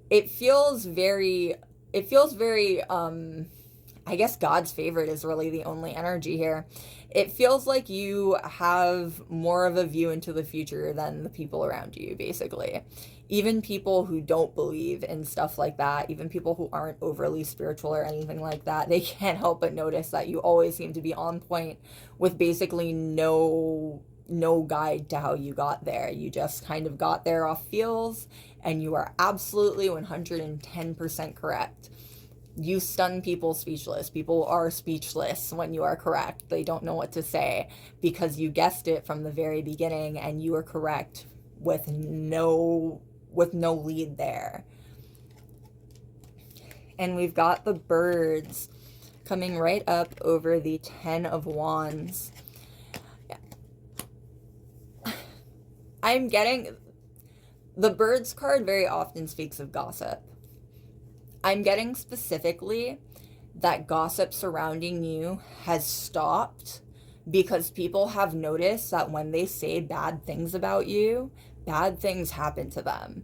It feels very, I guess God's favorite is really the only energy here. It feels like you have more of a view into the future than the people around you, basically. Even people who don't believe in stuff like that, even people who aren't overly spiritual or anything like that, they can't help but notice that you always seem to be on point with basically no guide to how you got there. You just kind of got there off feels, and you are absolutely 110% correct. You stun people speechless. People are speechless when you are correct. They don't know what to say because you guessed it from the very beginning and you were correct with no lead there. And we've got the Birds coming right up over the 10 of Wands. I'm getting the Birds card very often speaks of gossip. I'm getting specifically that gossip surrounding you has stopped because people have noticed that when they say bad things about you, bad things happen to them.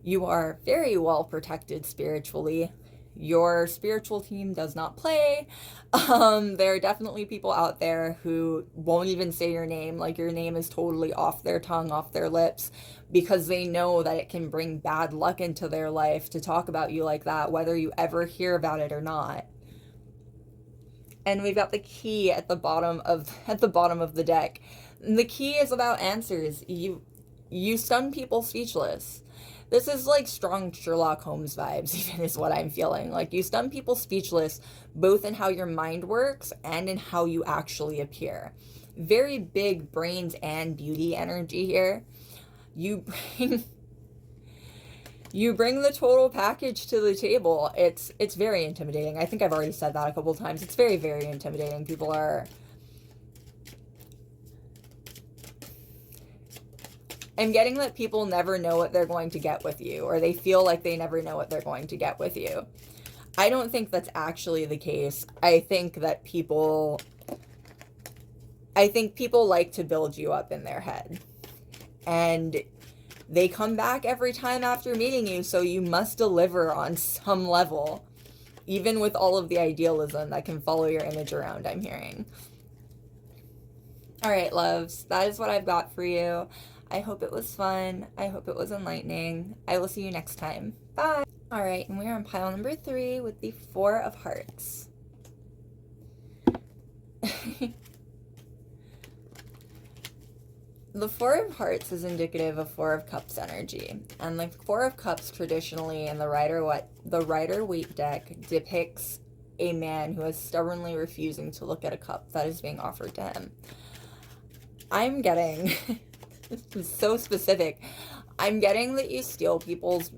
You are very well protected spiritually. Your spiritual team does not play. There are definitely people out there who won't even say your name, like your name is totally off their tongue, off their lips, because they know that it can bring bad luck into their life to talk about you like that, whether you ever hear about it or not. And we've got the Key at the bottom of the deck. And the Key is about answers. You stun people speechless. This is like strong Sherlock Holmes vibes, even is what I'm feeling. Like, you stun people speechless, both in how your mind works and in how you actually appear. Very big brains and beauty energy here. You bring the total package to the table. It's very intimidating. I think I've already said that a couple of times. It's very, very intimidating. People are... I'm getting that people never know what they're going to get with you, or they feel like they never know what they're going to get with you. I don't think that's actually the case. I think people like to build you up in their head. And they come back every time after meeting you, so you must deliver on some level, even with all of the idealism that can follow your image around, I'm hearing. All right, loves, that is what I've got for you. I hope it was fun. I hope it was enlightening. I will see you next time. Bye. All right, and we're on pile number 3 with the 4 of Hearts. The 4 of Hearts is indicative of 4 of Cups energy. And the 4 of Cups traditionally in the Rider-Waite deck depicts a man who is stubbornly refusing to look at a cup that is being offered to him. I'm getting... This is so specific. I'm getting that you steal people's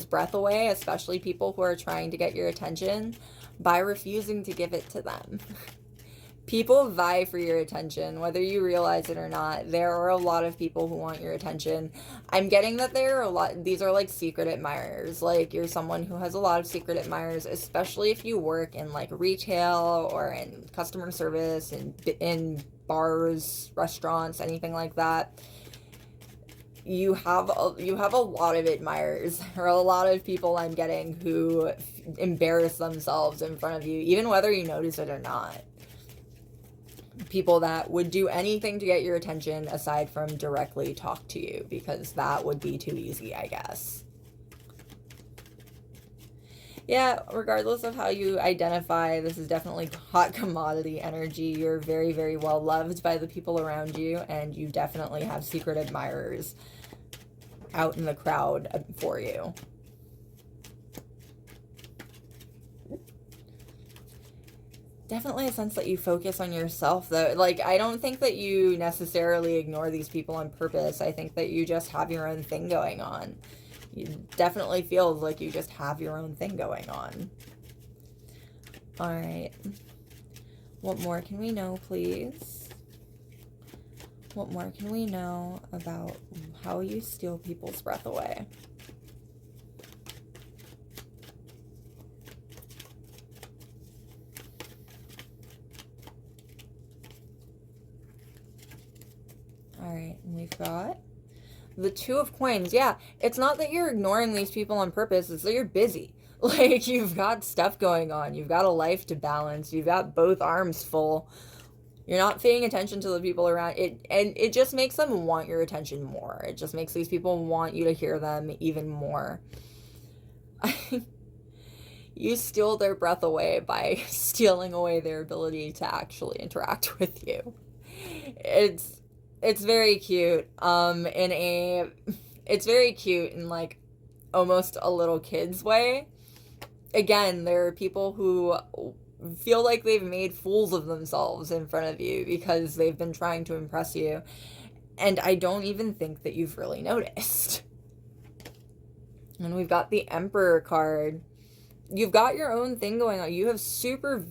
breath away, especially people who are trying to get your attention, by refusing to give it to them. People vie for your attention, whether you realize it or not. There are a lot of people who want your attention. I'm getting that there are a lot, these are like secret admirers. Like, you're someone who has a lot of secret admirers, especially if you work in like retail or in customer service and in bars, restaurants, anything like that. You have a lot of admirers, or a lot of people I'm getting who embarrass themselves in front of you, even whether you notice it or not. People that would do anything to get your attention aside from directly talk to you, because that would be too easy, I guess. Yeah, regardless of how you identify, this is definitely hot commodity energy. You're very, very well loved by the people around you, and you definitely have secret admirers out in the crowd for you. Definitely a sense that you focus on yourself, though. Like, I don't think that you necessarily ignore these people on purpose. I think that you just have your own thing going on. You definitely feels like you just have your own thing going on. All right. What more can we know, please? What more can we know about how you steal people's breath away? All right, and we've got the Two of Coins. Yeah, it's not that you're ignoring these people on purpose, it's that you're busy. Like, you've got stuff going on. You've got a life to balance. You've got both arms full. You're not paying attention to the people around it, and it just makes them want your attention more. It just makes these people want you to hear them even more. You steal their breath away by stealing away their ability to actually interact with you. It's very cute. It's very cute in like almost a little kid's way. Again, there are people who feel like they've made fools of themselves in front of you because they've been trying to impress you. And I don't even think that you've really noticed. And we've got the Emperor card. You've got your own thing going on. You have super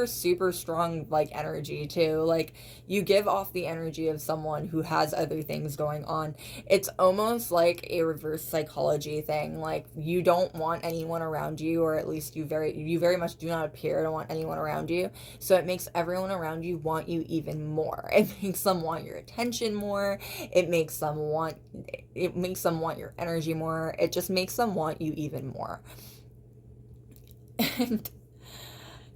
strong like energy too. Like, you give off the energy of someone who has other things going on. It's almost like a reverse psychology thing. Like, you don't want anyone around you, or at least you very much do not appear to want anyone around you. So it makes everyone around you want you even more. It makes them want your attention more. It makes them want your energy more. It just makes them want you even more. And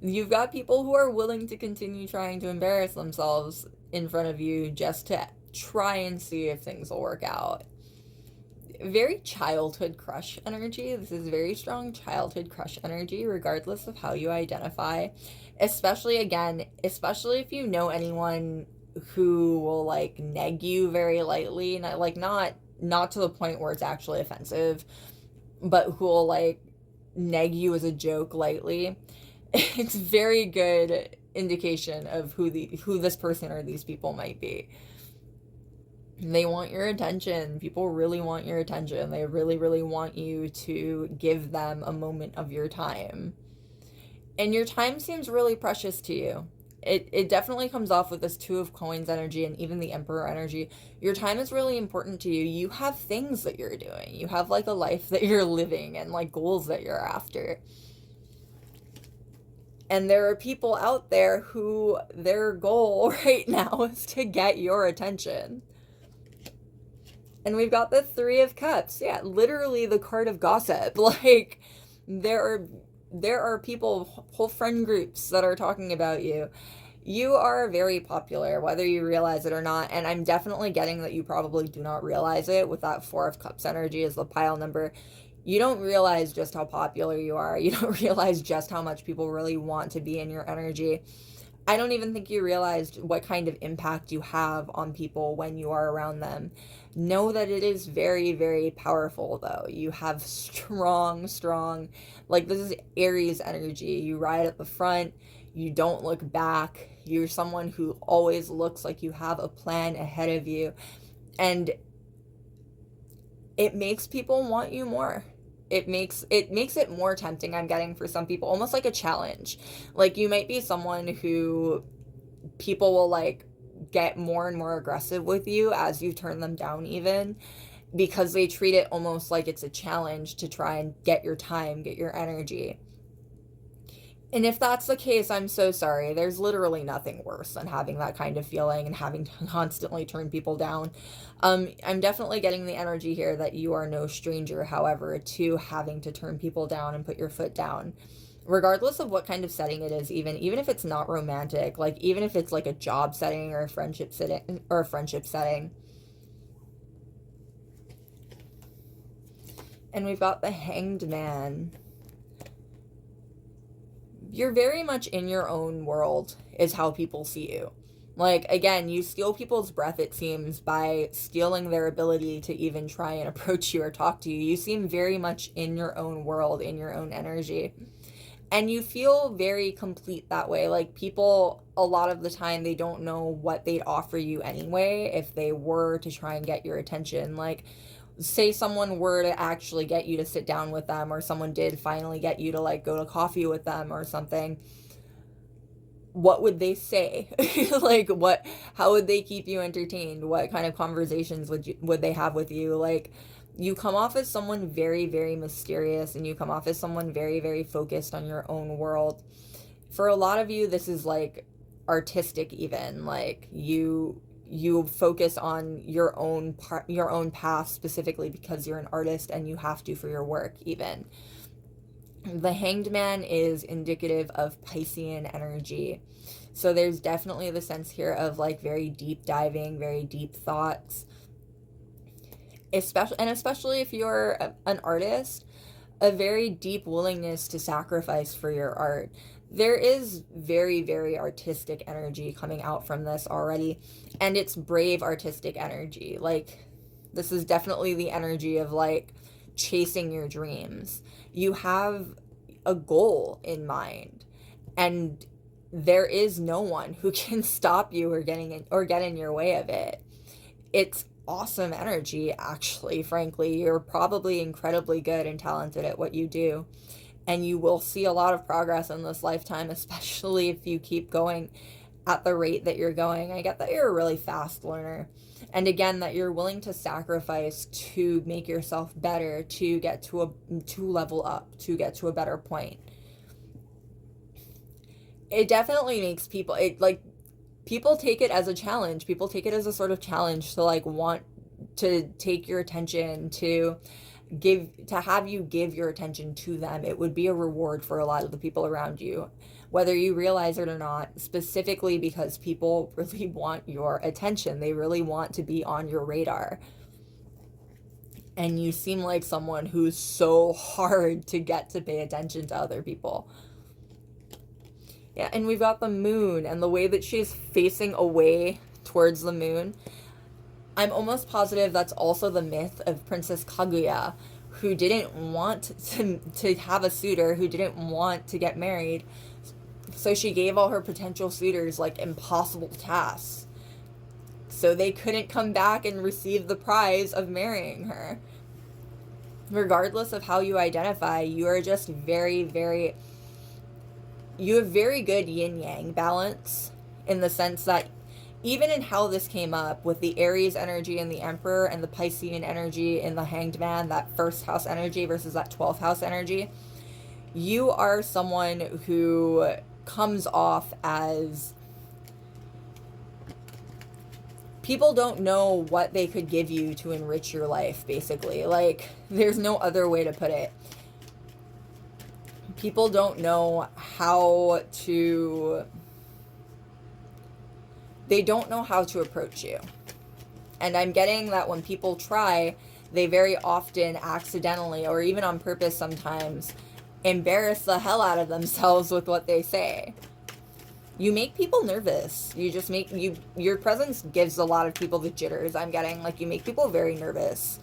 you've got people who are willing to continue trying to embarrass themselves in front of you just to try and see if things will work out. Very childhood crush energy. This is very strong childhood crush energy, regardless of how you identify. Especially if you know anyone who will like neg you very lightly, not to the point where it's actually offensive, but who will like neg you as a joke lightly. It's very good indication of who this person or these people might be. They want your attention. People really want your attention. They really, really want you to give them a moment of your time. And your time seems really precious to you. It definitely comes off with this Two of Coins energy and even the Emperor energy. Your time is really important to you. You have things that you're doing. You have like a life that you're living and like goals that you're after. And there are people out there who their goal right now is to get your attention. And we've got the Three of Cups. Yeah, literally the card of gossip. Like, there are people, whole friend groups that are talking about you. You are very popular, whether you realize it or not. And I'm definitely getting that you probably do not realize it with that Four of Cups energy as the pile number. You don't realize just how popular you are. You don't realize just how much people really want to be in your energy. I don't even think you realized what kind of impact you have on people when you are around them. Know that it is very, very powerful, though. You have strong, like, this is Aries energy. You ride at the front. You don't look back. You're someone who always looks like you have a plan ahead of you. And it makes people want you more. It makes it more tempting, I'm getting, for some people, almost like a challenge. Like, you might be someone who people will like get more and more aggressive with you as you turn them down, even because they treat it almost like it's a challenge to try and get your time, get your energy. And if that's the case, I'm so sorry. There's literally nothing worse than having that kind of feeling and having to constantly turn people down. I'm definitely getting the energy here that you are no stranger, however, to having to turn people down and put your foot down. Regardless of what kind of setting it is, even if it's not romantic, like even if it's like a job setting or a friendship setting. And we've got the Hanged Man. You're very much in your own world, is how people see you. Like, again, you steal people's breath, it seems, by stealing their ability to even try and approach you or talk to you. You seem very much in your own world, in your own energy. And you feel very complete that way. Like, people, a lot of the time, they don't know what they'd offer you anyway if they were to try and get your attention. Like, say someone were to actually get you to sit down with them, or someone did finally get you to like go to coffee with them or something, what would they say? Like, how would they keep you entertained? What kind of conversations would they have with you? Like, you come off as someone very, very mysterious, and you come off as someone very, very focused on your own world. For a lot of you, this is like artistic, even. Like, you focus on your own path, specifically because you're an artist and you have to for your work, even. The Hanged Man is indicative of Piscean energy. So there's definitely the sense here of like very deep diving, very deep thoughts. Especially if you're an artist, a very deep willingness to sacrifice for your art. There is very, very artistic energy coming out from this already, and it's brave artistic energy. Like, this is definitely the energy of like chasing your dreams. You have a goal in mind, and there is no one who can stop you or get in your way of it. It's awesome energy, actually. Frankly, you're probably incredibly good and talented at what you do, and you will see a lot of progress in this lifetime, especially if you keep going at the rate that you're going. I get that you're a really fast learner, and again, that you're willing to sacrifice to make yourself better, to get to level up, to get to a better point. It definitely makes people take it as a challenge. People take it as a sort of challenge to like want to take your attention, to have you give your attention to them. It would be a reward for a lot of the people around you, whether you realize it or not, specifically because people really want your attention. They really want to be on your radar. And you seem like someone who's so hard to get to pay attention to other people. Yeah, and we've got the moon, and the way that she's facing away towards the moon. I'm almost positive that's also the myth of Princess Kaguya, who didn't want to have a suitor, who didn't want to get married. So she gave all her potential suitors like impossible tasks, so they couldn't come back and receive the prize of marrying her. Regardless of how you identify, you are just very, very... You have very good yin-yang balance, in the sense that even in how this came up with the Aries energy and the Emperor and the Piscean energy in the Hanged Man, that first house energy versus that 12th house energy, you are someone who comes off as... People don't know what they could give you to enrich your life, basically. Like, there's no other way to put it. People don't know how to... They don't know how to approach you. And I'm getting that when people try, they very often accidentally, or even on purpose sometimes, embarrass the hell out of themselves with what they say. You make people nervous. Your presence gives a lot of people the jitters, I'm getting. Like, you make people very nervous.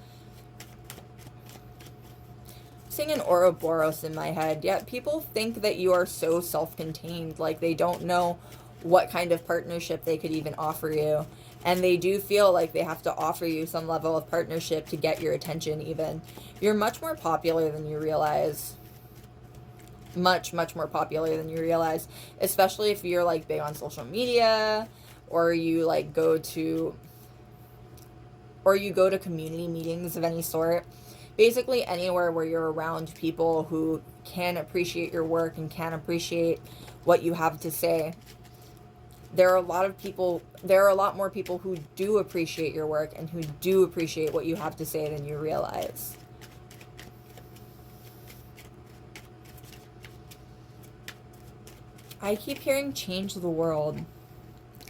I'm seeing an Ouroboros in my head. Yeah, people think that you are so self-contained. Like, they don't know what kind of partnership they could even offer you. And they do feel like they have to offer you some level of partnership to get your attention even. You're much more popular than you realize. Much, much more popular than you realize. Especially if you're like big on social media, or you like go to community meetings of any sort. Basically anywhere where you're around people who can appreciate your work and can appreciate what you have to say. There are a lot more people who do appreciate your work and who do appreciate what you have to say than you realize. I keep hearing change the world.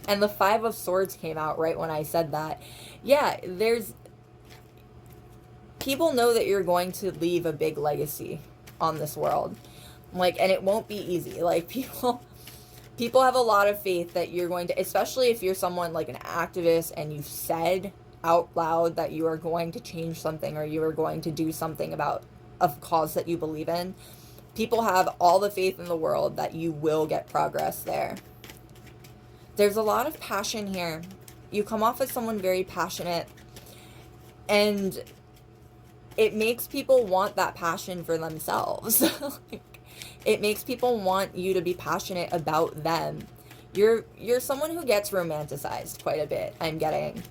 And the 5 of Swords came out right when I said that. Yeah, people know that you're going to leave a big legacy on this world. Like, and it won't be easy. Like, people have a lot of faith that you're going to, especially if you're someone like an activist and you've said out loud that you are going to change something or you are going to do something about a cause that you believe in. People have all the faith in the world that you will get progress there. There's a lot of passion here. You come off as someone very passionate, and it makes people want that passion for themselves. It makes people want you to be passionate about them. You're someone who gets romanticized quite a bit, I'm getting.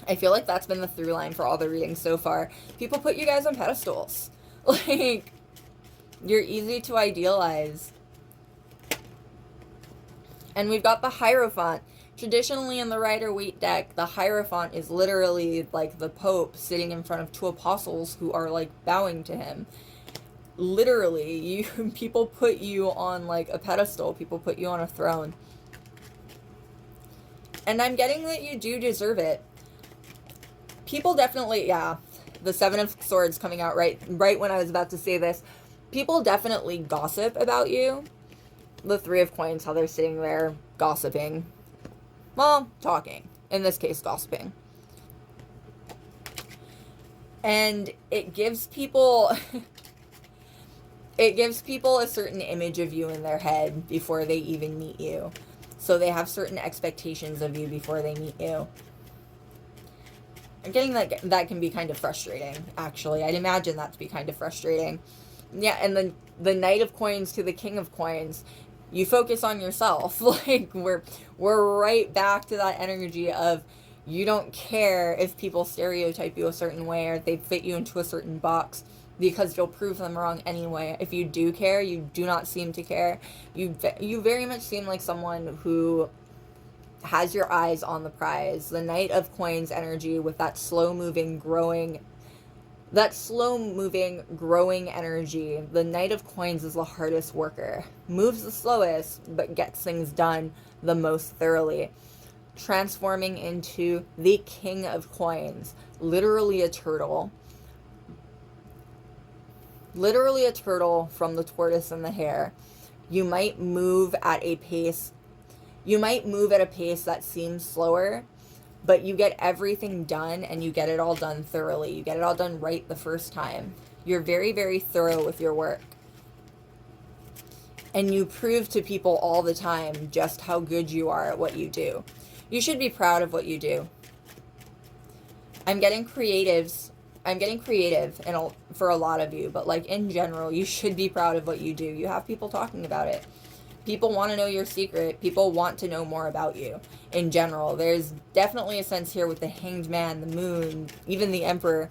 I feel like that's been the through line for all the readings so far. People put you guys on pedestals. Like, you're easy to idealize. And we've got the Hierophant. Traditionally in the Rider-Waite deck, the Hierophant is literally like the Pope sitting in front of 2 apostles who are like bowing to him. Literally, people put you on like a pedestal. People put you on a throne. And I'm getting that you do deserve it. People definitely, yeah, the 7 of Swords coming out right when I was about to say this. People definitely gossip about you. The 3 of Coins, how they're sitting there gossiping. Well, talking. In this case, gossiping. And it gives people a certain image of you in their head before they even meet you. So they have certain expectations of you before they meet you. I'm getting that can be kind of frustrating, actually. I'd imagine that to be kind of frustrating. Yeah, and then the Knight of Coins to the King of Coins. You focus on yourself. Like, we're right back to that energy of you don't care if people stereotype you a certain way or if they fit you into a certain box, because you'll prove them wrong anyway. If you do care, you do not seem to care. You very much seem like someone who has your eyes on the prize. The Knight of Coins energy with that slow-moving, growing energy. The Knight of Coins is the hardest worker. Moves the slowest, but gets things done the most thoroughly. Transforming into the King of Coins. Literally a turtle. Literally a turtle from the tortoise and the hare. You might move at a pace that seems slower, but you get everything done, and you get it all done thoroughly. You get it all done right the first time. You're very, very thorough with your work. And you prove to people all the time just how good you are at what you do. You should be proud of what you do. I'm getting creative for a lot of you, but like in general, you should be proud of what you do. You have people talking about it. People want to know your secret. People want to know more about you in general. There's definitely a sense here with the Hanged Man, the Moon, even the Emperor,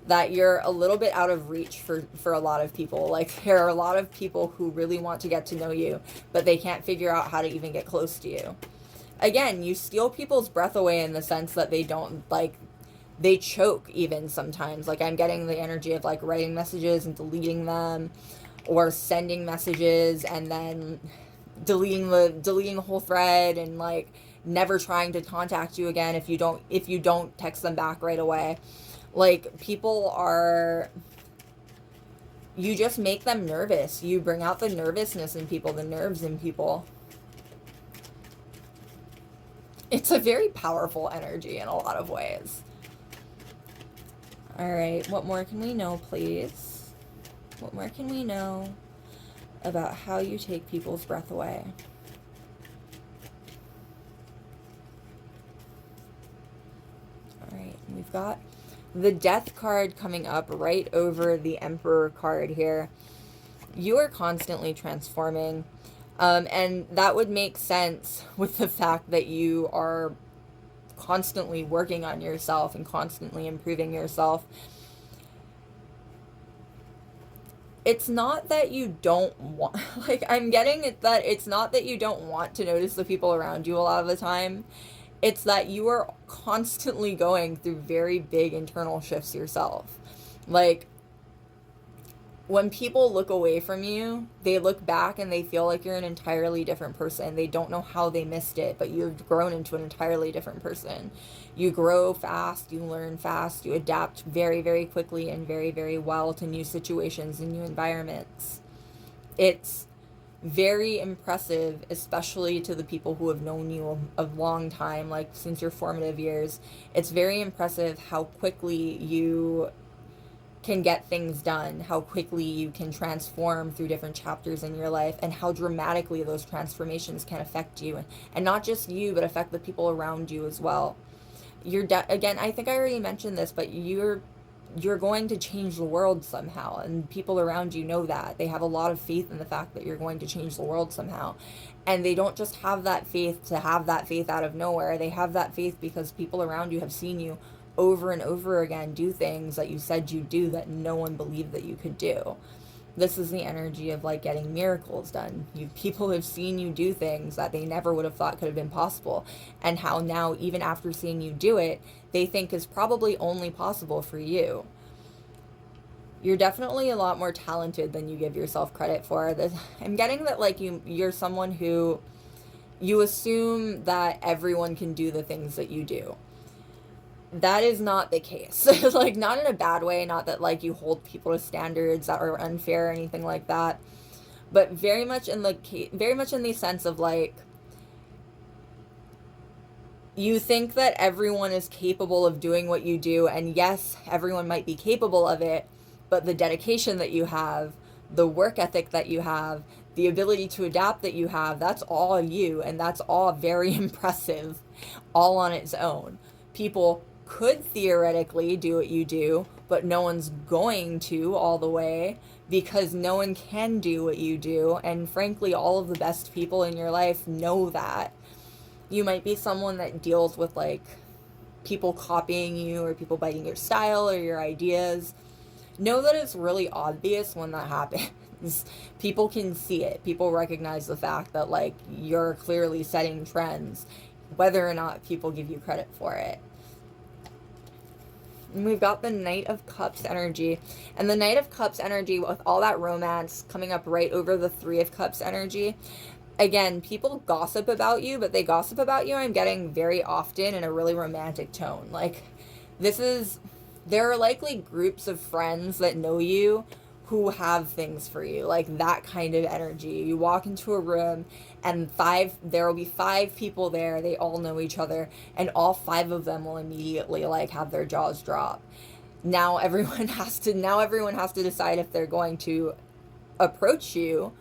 that you're a little bit out of reach for a lot of people. Like, there are a lot of people who really want to get to know you, but they can't figure out how to even get close to you. Again, you steal people's breath away in the sense that they don't, like, they choke even sometimes. Like, I'm getting the energy of, like, writing messages and deleting them, or sending messages and then deleting the whole thread, and like never trying to contact you again if you don't text them back right away. Like, you just make them nervous. You bring out the nervousness in people, the nerves in people. It's a very powerful energy in a lot of ways. All right, what more can we know, please? What more can we know about how you take people's breath away? we've got the Death card coming up right over the Emperor card here. You are constantly transforming. And that would make sense with the fact that you are constantly working on yourself and constantly improving yourself. It's not that you don't want, like, I'm getting it that it's not that you don't want to notice the people around you a lot of the time. It's that you are constantly going through very big internal shifts yourself. Like, when people look away from you, they look back and they feel like you're an entirely different person. They don't know how they missed it, but you've grown into an entirely different person. You grow fast, you learn fast, you adapt very, very quickly and very, very well to new situations and new environments. It's very impressive, especially to the people who have known you a long time, like since your formative years. It's very impressive how quickly you can get things done, how quickly you can transform through different chapters in your life, and how dramatically those transformations can affect you, and not just you, but affect the people around you as well. Again, I think I already mentioned this, but you're going to change the world somehow, and people around you know that. They have a lot of faith in the fact that you're going to change the world somehow. And they don't just have that faith to have that faith out of nowhere. They have that faith because people around you have seen you over and over again do things that you said you'd do that no one believed that you could do. This is the energy of like getting miracles done. People have seen you do things that they never would have thought could have been possible, and how now, even after seeing you do it, they think is probably only possible for you. You're definitely a lot more talented than you give yourself credit for. I'm getting that like you're someone who you assume that everyone can do the things that you do. That is not the case. Like, not in a bad way, not that like you hold people to standards that are unfair or anything like that, but very much in the sense of like, you think that everyone is capable of doing what you do, and yes, everyone might be capable of it, but the dedication that you have, the work ethic that you have, the ability to adapt that you have, that's all you, and that's all very impressive, all on its own. People could theoretically do what you do, but no one's going to all the way, because no one can do what you do, and frankly, all of the best people in your life know that. You might be someone that deals with like people copying you or people biting your style or your ideas. Know that it's really obvious when that happens. People can see it. People recognize the fact that like you're clearly setting trends, whether or not people give you credit for it. And we've got the Knight of Cups energy. And the Knight of Cups energy, with all that romance coming up right over the Three of Cups energy. Again, people gossip about you, but they gossip about you, I'm getting, very often in a really romantic tone. Like, there are likely groups of friends that know you who have things for you, like that kind of energy. You walk into a room and there will be 5 people there, they all know each other, and all 5 of them will immediately like have their jaws drop. Now everyone has to decide if they're going to approach you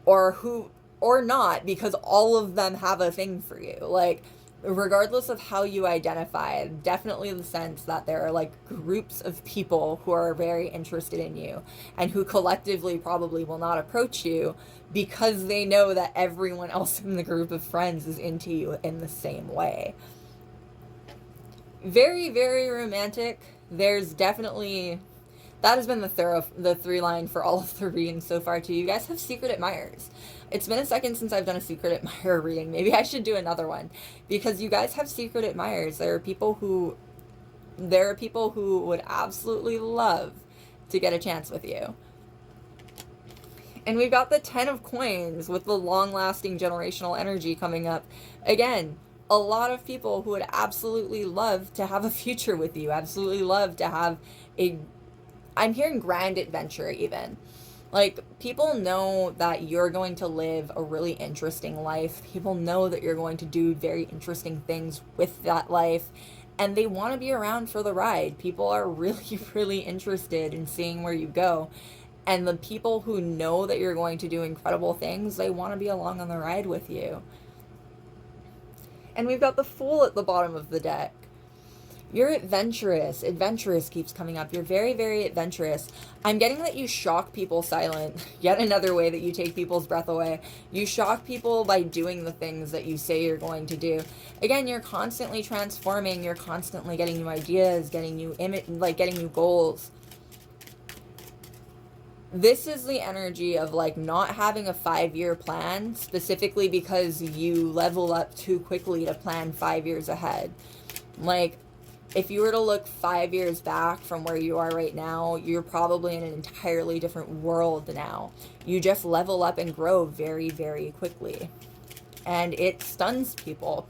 or not, because all of them have a thing for you. Like, regardless of how you identify, definitely the sense that there are like groups of people who are very interested in you and who collectively probably will not approach you because they know that everyone else in the group of friends is into you in the same way. Very, very romantic. There's definitely, that has been the through line for all of the readings so far too. You guys have secret admirers. It's been a second since I've done a secret admirer reading. Maybe I should do another one, because you guys have secret admirers. There are people who would absolutely love to get a chance with you. And we've got the 10 of Coins with the long-lasting generational energy coming up. Again, a lot of people who would absolutely love to have a future with you, absolutely love to have I'm hearing grand adventure even. Like, people know that you're going to live a really interesting life. People know that you're going to do very interesting things with that life, and they want to be around for the ride. People are really, really interested in seeing where you go. And the people who know that you're going to do incredible things, they want to be along on the ride with you. And we've got the Fool at the bottom of the deck. You're adventurous. Adventurous keeps coming up. You're very, very adventurous. I'm getting that you shock people silent. Yet another way that you take people's breath away. You shock people by doing the things that you say you're going to do. Again, you're constantly transforming. You're constantly getting new ideas, getting new getting new goals. This is the energy of like not having a 5-year plan, specifically because you level up too quickly to plan 5 years ahead. Like, if you were to look 5 years back from where you are right now, you're probably in an entirely different world now. You just level up and grow very, very quickly. And it stuns people.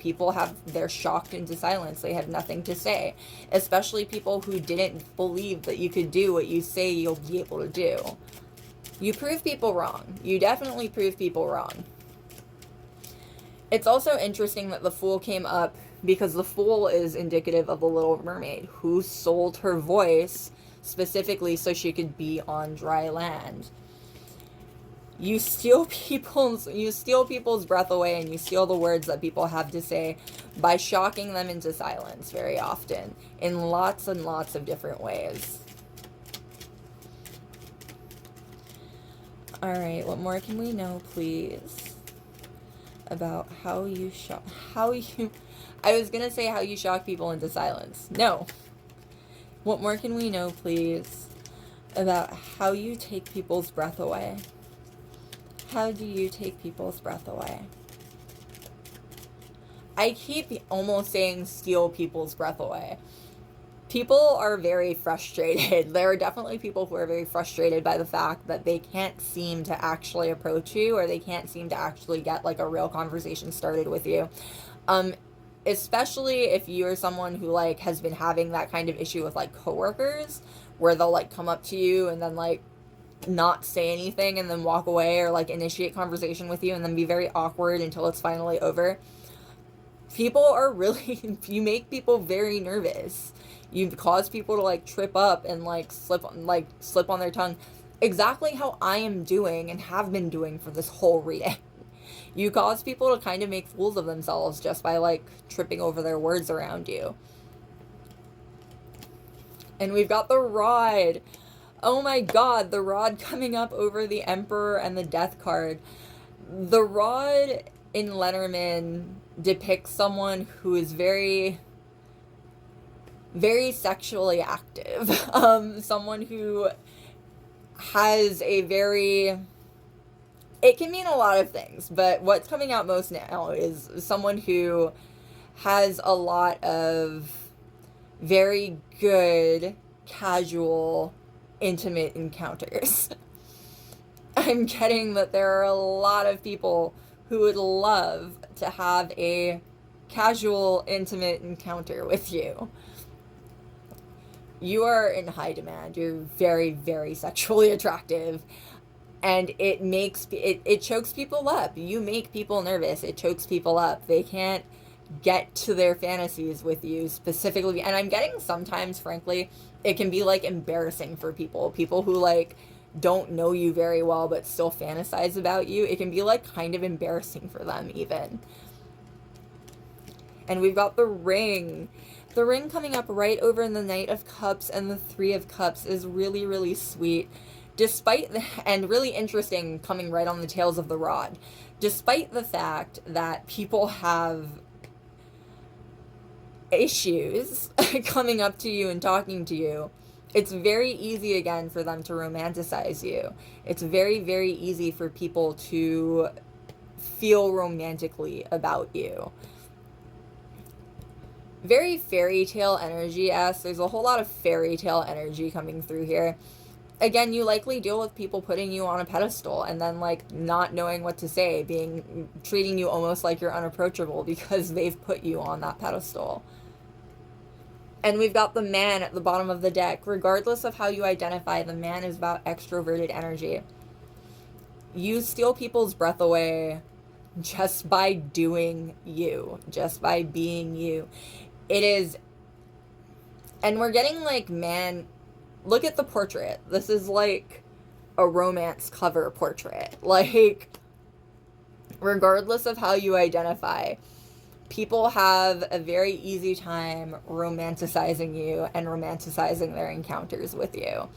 They're shocked into silence. They have nothing to say. Especially people who didn't believe that you could do what you say you'll be able to do. You prove people wrong. You definitely prove people wrong. It's also interesting that the Fool came up because the Fool is indicative of the Little Mermaid, who sold her voice specifically so she could be on dry land. You steal people's breath away, and you steal the words that people have to say by shocking them into silence very often in lots and lots of different ways. All right, what more can we know, please, about how you I was going to say how you shock people into silence. No. What more can we know, please, about how you take people's breath away? How do you take people's breath away? I keep almost saying steal people's breath away. People are very frustrated. There are definitely people who are very frustrated by the fact that they can't seem to actually approach you, or they can't seem to actually get like a real conversation started with you. Especially if you're someone who like has been having that kind of issue with like coworkers, where they'll like come up to you and then like not say anything and then walk away, or like initiate conversation with you and then be very awkward until it's finally over. People are really, you make people very nervous. You cause people to like trip up and like slip on their tongue, exactly how I am doing and have been doing for this whole reading. You cause people to kind of make fools of themselves just by like tripping over their words around you. And we've got the Rod. Oh my god, the Rod coming up over the Emperor and the Death card. The Rod in Lenormand depicts someone who is very, very sexually active. Someone who has a very... It can mean a lot of things, but what's coming out most now is someone who has a lot of very good, casual, intimate encounters. I'm getting that there are a lot of people who would love to have a casual, intimate encounter with you. You are in high demand. You're very, very sexually attractive. And it chokes people up. You make people nervous. It chokes people up. They can't get to their fantasies with you specifically. And I'm getting sometimes, frankly, it can be like embarrassing for people. People who like don't know you very well but still fantasize about you. It can be like kind of embarrassing for them even. And we've got the Ring. The Ring coming up right over in the Knight of Cups and the Three of Cups is really, really sweet. And really interesting, coming right on the tails of the Rod. Despite the fact that people have issues coming up to you and talking to you, it's very easy again for them to romanticize you. It's very, very easy for people to feel romantically about you. Very fairy tale energy-esque. There's a whole lot of fairy tale energy coming through here. Again, you likely deal with people putting you on a pedestal and then like not knowing what to say, treating you almost like you're unapproachable because they've put you on that pedestal. And we've got the Man at the bottom of the deck. Regardless of how you identify, the Man is about extroverted energy. You steal people's breath away just by doing you, just by being you. It is, and we're getting like Man. Look at the portrait. This is like a romance cover portrait. Like, regardless of how you identify, People have a very easy time romanticizing you and romanticizing their encounters with you.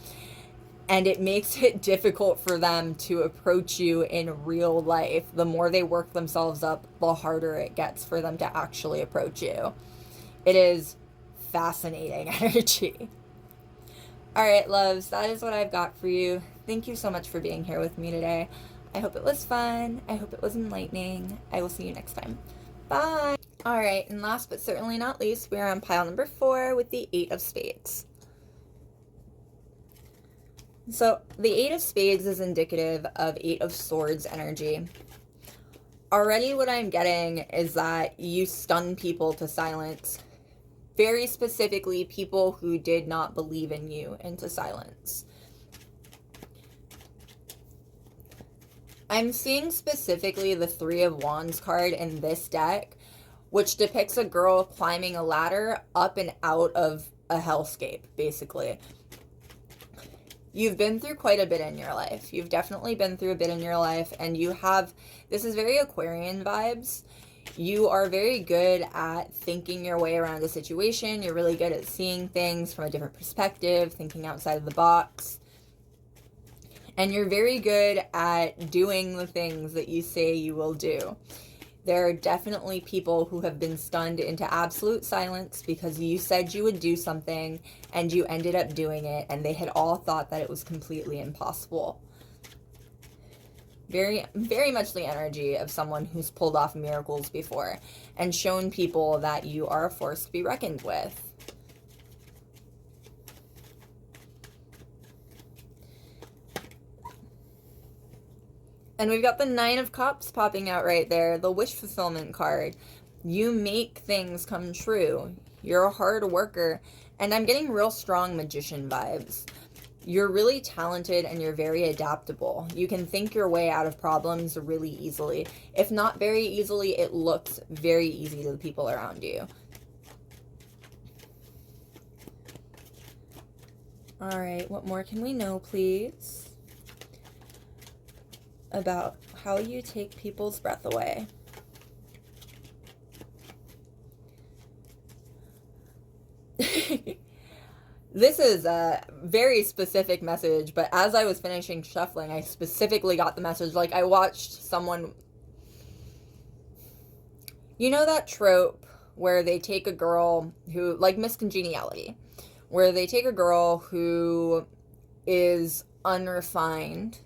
And it makes it difficult for them to approach you in real life. The more they work themselves up, the harder it gets for them to actually approach you. It is fascinating energy. All right, loves, that is what I've got for you. Thank you so much for being here with me today. I hope it was fun. I hope it was enlightening. I will see you next time. Bye. All right, and last but certainly not least, we are on pile number 4 with the 8 of Spades. So the 8 of Spades is indicative of 8 of Swords energy. Already what I'm getting is that you stun people to silence. Very specifically, people who did not believe in you into silence. I'm seeing specifically the 3 of Wands card in this deck, which depicts a girl climbing a ladder up and out of a hellscape, basically. You've been through quite a bit in your life. You've definitely been through a bit in your life, and you have, this is very Aquarian vibes. You are very good at thinking your way around a situation. You're really good at seeing things from a different perspective, thinking outside of the box. And you're very good at doing the things that you say you will do. There are definitely people who have been stunned into absolute silence because you said you would do something and you ended up doing it, and they had all thought that it was completely impossible. Very, very much the energy of someone who's pulled off miracles before and shown people that you are a force to be reckoned with. And we've got the 9 of Cups popping out right there, the wish fulfillment card. You make things come true. You're a hard worker. And I'm getting real strong magician vibes. You're really talented and you're very adaptable. You can think your way out of problems really easily. If not very easily, it looks very easy to the people around you. All right, what more can we know, please? About how you take people's breath away. This is a very specific message, but as I was finishing shuffling, I specifically got the message. Like, I watched someone, you know that trope where they take a girl who, like Miss Congeniality, where they take a girl who is unrefined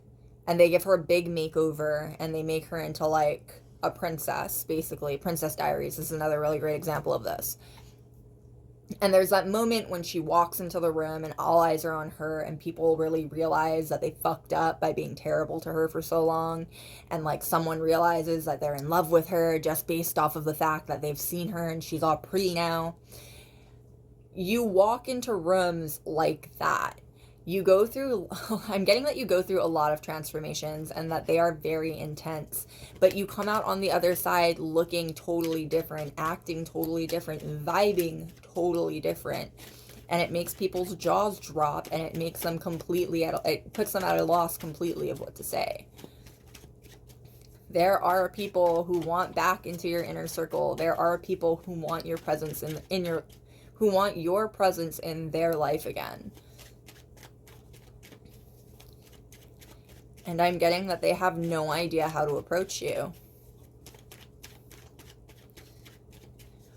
and they give her a big makeover and they make her into like a princess, basically. Princess Diaries is another really great example of this. And there's that moment when she walks into the room and all eyes are on her and people really realize that they fucked up by being terrible to her for so long. And like someone realizes that they're in love with her just based off of the fact that they've seen her and she's all pretty now. You walk into rooms like that. You go through, I'm getting that you go through a lot of transformations and that they are very intense, but you come out on the other side looking totally different, acting totally different, vibing totally different, and it makes people's jaws drop and it makes them it puts them at a loss completely of what to say. There are people who want back into your inner circle. There are people who want your presence who want your presence in their life again. And I'm getting that they have no idea how to approach you.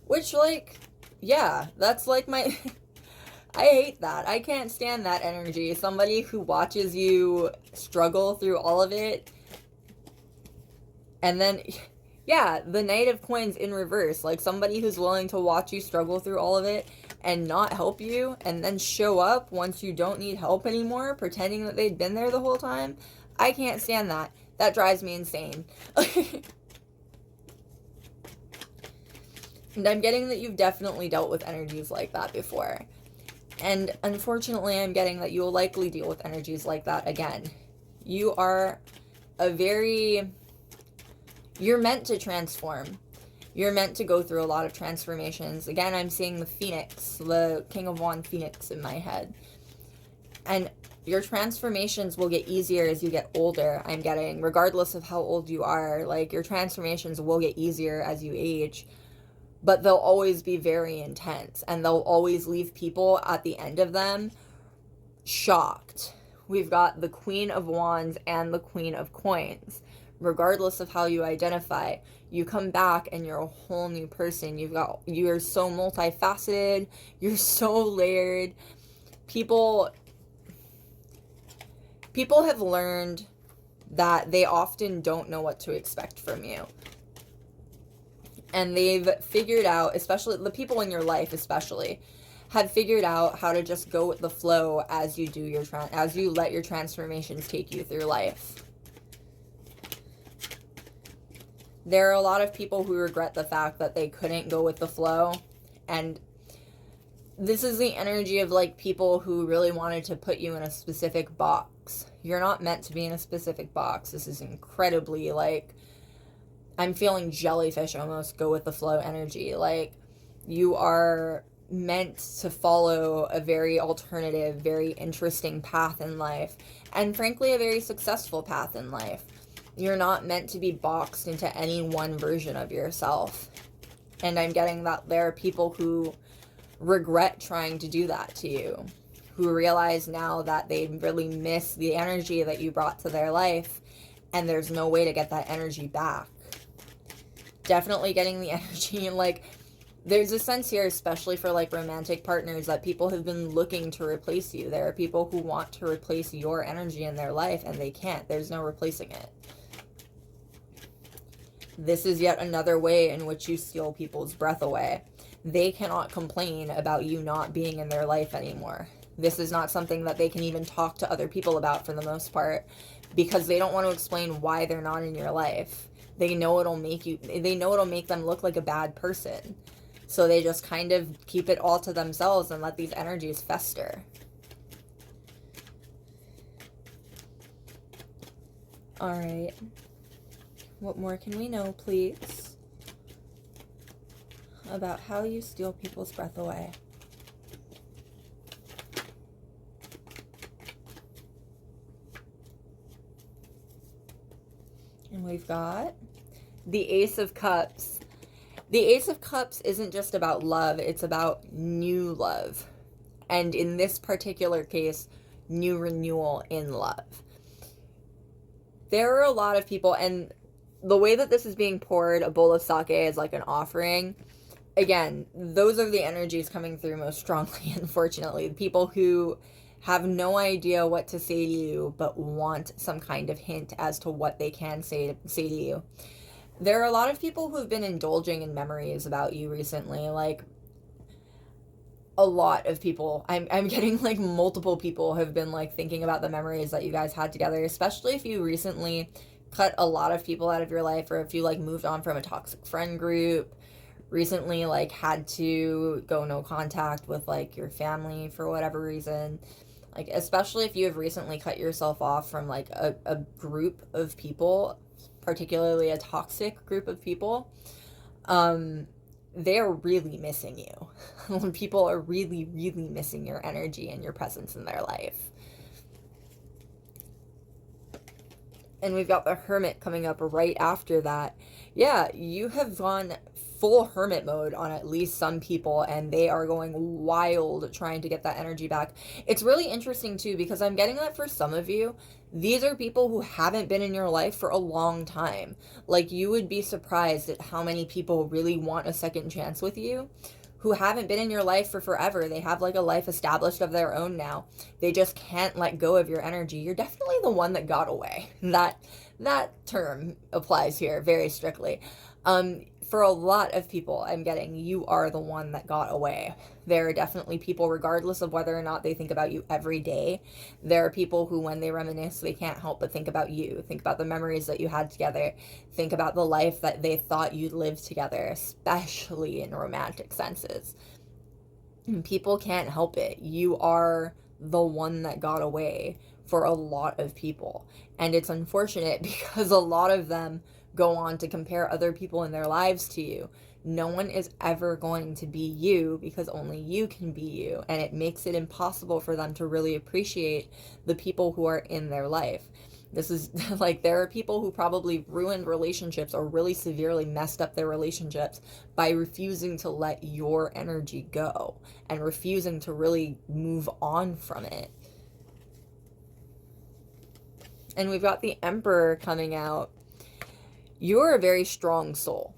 Which, like, yeah, that's like my... I hate that. I can't stand that energy. Somebody who watches you struggle through all of it. And then, yeah, the Knight of Coins in reverse. Like, somebody who's willing to watch you struggle through all of it and not help you, and then show up once you don't need help anymore, pretending that they'd been there the whole time. I can't stand that. That drives me insane. And I'm getting that you've definitely dealt with energies like that before. And unfortunately, I'm getting that you will likely deal with energies like that again. You are you're meant to transform. You're meant to go through a lot of transformations. Again, I'm seeing the Phoenix, the King of Wands Phoenix in my head. And your transformations will get easier as you get older, I'm getting, regardless of how old you are. Like, your transformations will get easier as you age. but they'll always be very intense, and they'll always leave people at the end of them shocked. We've got the Queen of Wands and the Queen of Coins. Regardless of how you identify, you come back and you're a whole new person. You're so multifaceted, you're so layered. People have learned that they often don't know what to expect from you. And they've figured out, especially the people in your life especially, have figured out how to just go with the flow as you do as you let your transformations take you through life. There are a lot of people who regret the fact that they couldn't go with the flow, and this is the energy of like people who really wanted to put you in a specific box. You're not meant to be in a specific box. This is incredibly like, I'm feeling jellyfish almost, go with the flow energy. Like, you are meant to follow a very alternative, very interesting path in life, and frankly a very successful path in life. You're not meant to be boxed into any one version of yourself. And I'm getting that there are people who regret trying to do that to you, who realize now that they really miss the energy that you brought to their life, and there's no way to get that energy back. Definitely getting the energy, like, there's a sense here, especially for like romantic partners, that people have been looking to replace you. There are people who want to replace your energy in their life, and they can't. There's no replacing it. This is yet another way in which you steal people's breath away. They cannot complain about you not being in their life anymore. This is not something that they can even talk to other people about for the most part, because they don't want to explain why they're not in your life. They know it'll make them look like a bad person. So they just kind of keep it all to themselves and let these energies fester. All right. What more can we know, please, about how you steal people's breath away? And we've got the Ace of Cups. The Ace of Cups isn't just about love, it's about new love. And in this particular case, new renewal in love. There are a lot of people, and the way that this is being poured, a bowl of sake is like an offering. Again, those are the energies coming through most strongly, unfortunately. The people who have no idea what to say to you, but want some kind of hint as to what they can say to you. There are a lot of people who have been indulging in memories about you recently, like a lot of people. I'm getting like multiple people have been like thinking about the memories that you guys had together, especially if you recently cut a lot of people out of your life, or if you like moved on from a toxic friend group, recently like had to go no contact with like your family for whatever reason. Like, especially if you have recently cut yourself off from like a group of people, particularly a toxic group of people, they're really missing you. People are really, really missing your energy and your presence in their life. And we've got the Hermit coming up right after that. Yeah, you have gone full hermit mode on at least some people, and they are going wild trying to get that energy back. It's really interesting too, because I'm getting that for some of you, these are people who haven't been in your life for a long time. Like, you would be surprised at how many people really want a second chance with you, who haven't been in your life for forever. They have like a life established of their own now. They just can't let go of your energy. You're definitely the one that got away. That term applies here very strictly. For a lot of people, I'm getting, you are the one that got away. There are definitely people, regardless of whether or not they think about you every day, there are people who, when they reminisce, they can't help but think about you, think about the memories that you had together, think about the life that they thought you'd live together, especially in romantic senses. And people can't help it. You are the one that got away for a lot of people. And it's unfortunate because a lot of them go on to compare other people in their lives to you. No one is ever going to be you, because only you can be you, and it makes it impossible for them to really appreciate the people who are in their life. This is like, there are people who probably ruined relationships or really severely messed up their relationships by refusing to let your energy go and refusing to really move on from it. And we've got the Emperor coming out. You're a very strong soul.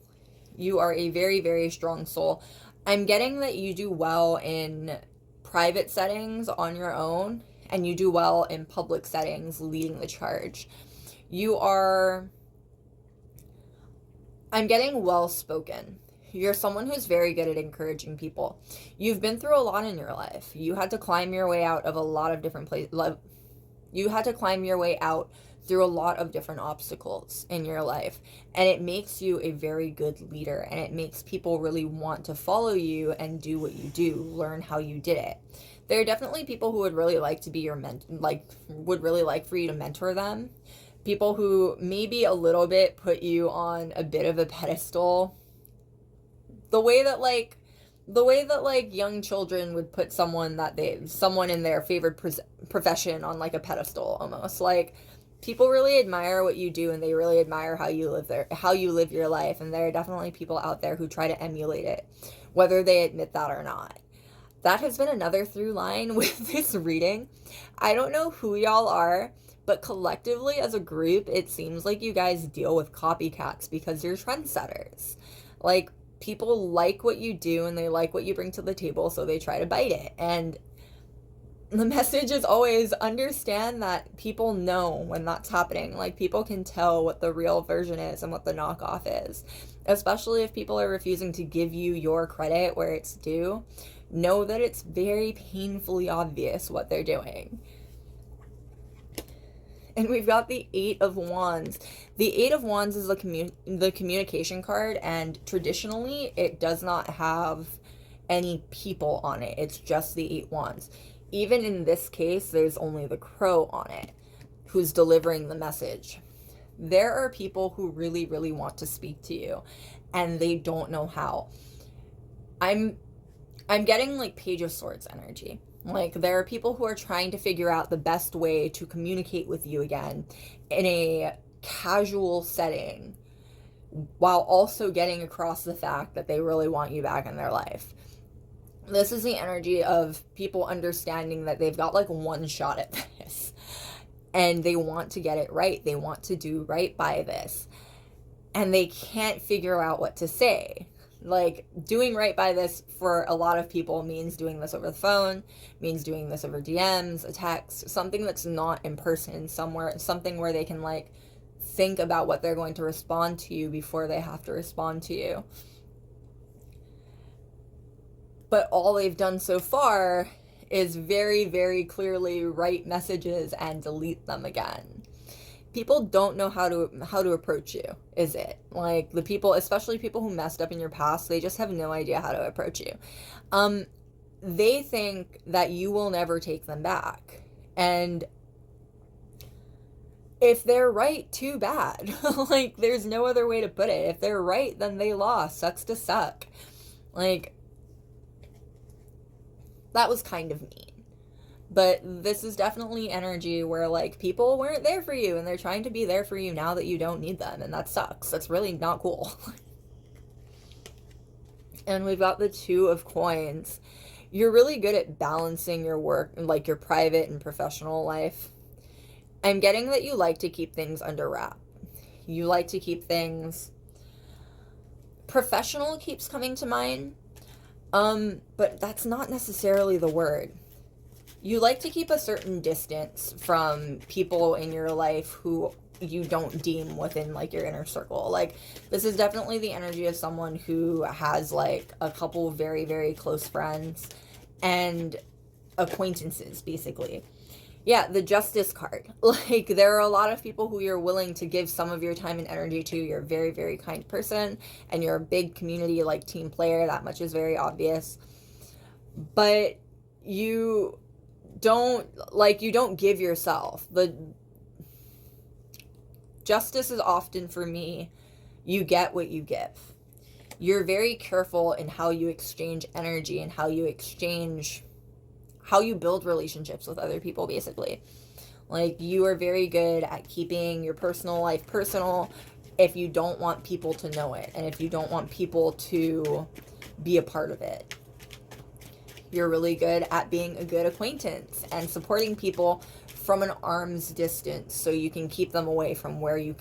You are a very, very strong soul. I'm getting that you do well in private settings on your own, and you do well in public settings leading the charge. I'm getting well-spoken. You're someone who's very good at encouraging people. You've been through a lot in your life. You had to climb your way out of a lot of different places. You had to climb your way out through a lot of different obstacles in your life, and it makes you a very good leader, and it makes people really want to follow you and do what you do, learn how you did it. There are definitely people who would really like to be your would really like for you to mentor them. People who maybe a little bit put you on a bit of a pedestal. The way that young children would put someone in their favored profession on like a pedestal almost. Like, people really admire what you do, and they really admire how you live your life, and there are definitely people out there who try to emulate it, whether they admit that or not. That has been another through line with this reading. I don't know who y'all are, but collectively as a group, it seems like you guys deal with copycats because you're trendsetters. Like, people like what you do and they like what you bring to the table, so they try to bite it. And the message is always understand that people know when that's happening. Like, people can tell what the real version is and what the knockoff is. Especially if people are refusing to give you your credit where it's due. Know that it's very painfully obvious what they're doing. And we've got the Eight of Wands. The Eight of Wands is the communication card, and traditionally it does not have any people on it. It's just the Eight Wands. Even in this case, there's only the Crow on it who's delivering the message. There are people who really, really want to speak to you, and they don't know how. I'm getting like Page of Swords energy. Like, there are people who are trying to figure out the best way to communicate with you again in a casual setting, while also getting across the fact that they really want you back in their life. This is the energy of people understanding that they've got like one shot at this, and they want to get it right. They want to do right by this, and they can't figure out what to say. Like, doing right by this for a lot of people means doing this over the phone, means doing this over DMs, a text, something that's not in person, something where they can like think about what they're going to respond to you before they have to respond to you. But all they've done so far is very, very clearly write messages and delete them again. People don't know how to approach you, is it? Like, the people, especially people who messed up in your past, they just have no idea how to approach you. They think that you will never take them back. And if they're right, too bad. Like, there's no other way to put it. If they're right, then they lost. Sucks to suck. Like, that was kind of mean. But this is definitely energy where, like, people weren't there for you, and they're trying to be there for you now that you don't need them, and that sucks. That's really not cool. And we've got the Two of Coins. You're really good at balancing your work, like your private and professional life. I'm getting that you like to keep things under wrap. You like to keep things... Professional keeps coming to mind, but that's not necessarily the word. You like to keep a certain distance from people in your life who you don't deem within, like, your inner circle. Like, this is definitely the energy of someone who has, like, a couple very, very close friends and acquaintances, basically. Yeah, the Justice card. Like, there are a lot of people who you're willing to give some of your time and energy to. You're a very, very kind person, and you're a big community, like, team player. That much is very obvious. But you don't give yourself. The Justice is often, for me, you get what you give. You're very careful in how you exchange energy and how you build relationships with other people, basically. Like, you are very good at keeping your personal life personal if you don't want people to know it, and if you don't want people to be a part of it. You're really good at being a good acquaintance and supporting people from an arm's distance, so you can keep them away from where you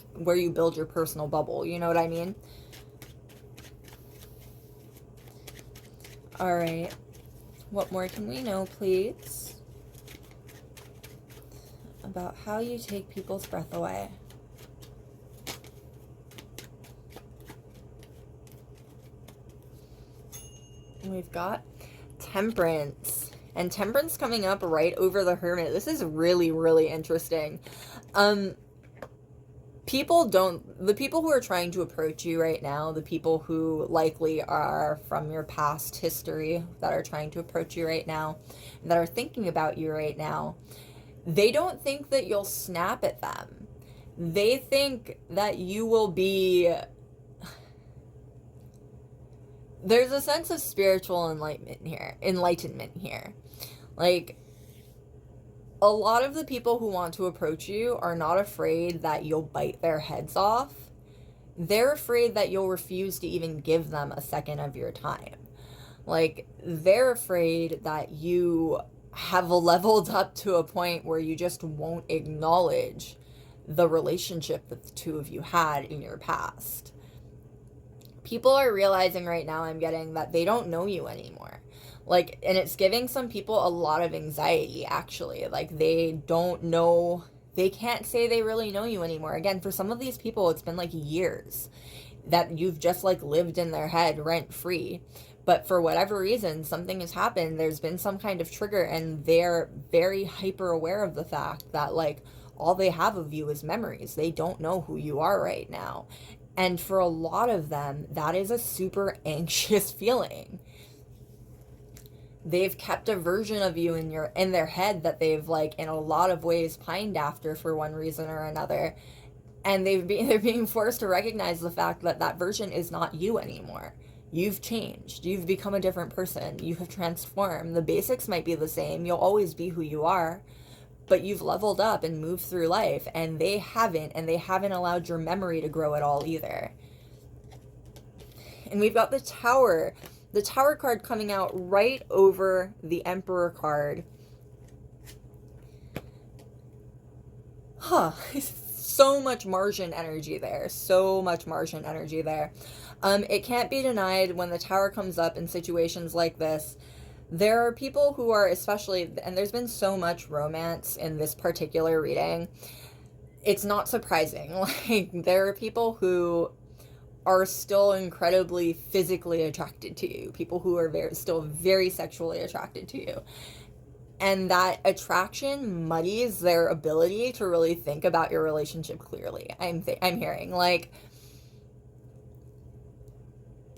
build your personal bubble. You know what I mean? All right. What more can we know, please, about how you take people's breath away? We've got Temperance. And Temperance coming up right over the Hermit. This is really, really interesting. The people who are trying to approach you right now, the people who likely are from your past history that are trying to approach you right now, that are thinking about you right now, they don't think that you'll snap at them. They think that you will be... There's a sense of spiritual enlightenment here. Like, a lot of the people who want to approach you are not afraid that you'll bite their heads off. They're afraid that you'll refuse to even give them a second of your time. Like, they're afraid that you have leveled up to a point where you just won't acknowledge the relationship that the two of you had in your past. People are realizing right now, I'm getting, that they don't know you anymore. Like, and it's giving some people a lot of anxiety, actually. Like, they don't know, they can't say they really know you anymore. Again, for some of these people, it's been like years that you've just like lived in their head rent free. But for whatever reason, something has happened. There's been some kind of trigger, and they're very hyper aware of the fact that, like, all they have of you is memories. They don't know who you are right now. And for a lot of them, that is a super anxious feeling. They've kept a version of you in their head that they've, like, in a lot of ways pined after for one reason or another. And they're being forced to recognize the fact that that version is not you anymore. You've changed. You've become a different person. You have transformed. The basics might be the same. You'll always be who you are. But you've leveled up and moved through life, and they haven't allowed your memory to grow at all either. And we've got the Tower card coming out right over the Emperor card. So much Martian energy there. It can't be denied when the Tower comes up in situations like this. There are people who are especially, and there's been so much romance in this particular reading, it's not surprising. Like, there are people who are still incredibly physically attracted to you, people who are still very sexually attracted to you. And that attraction muddies their ability to really think about your relationship clearly. I'm hearing, like,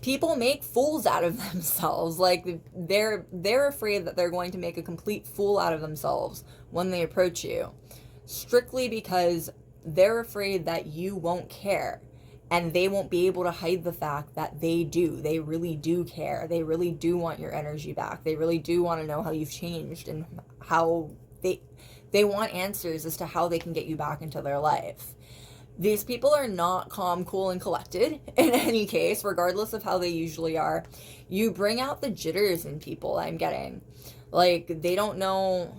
people make fools out of themselves. Like, they're afraid that they're going to make a complete fool out of themselves when they approach you, strictly because they're afraid that you won't care, and they won't be able to hide the fact that they do. They really do care. They really do want your energy back. They really do want to know how you've changed, and how they want answers as to how they can get you back into their life. These people are not calm, cool, and collected in any case, regardless of how they usually are. You bring out the jitters in people, I'm getting. Like, they don't know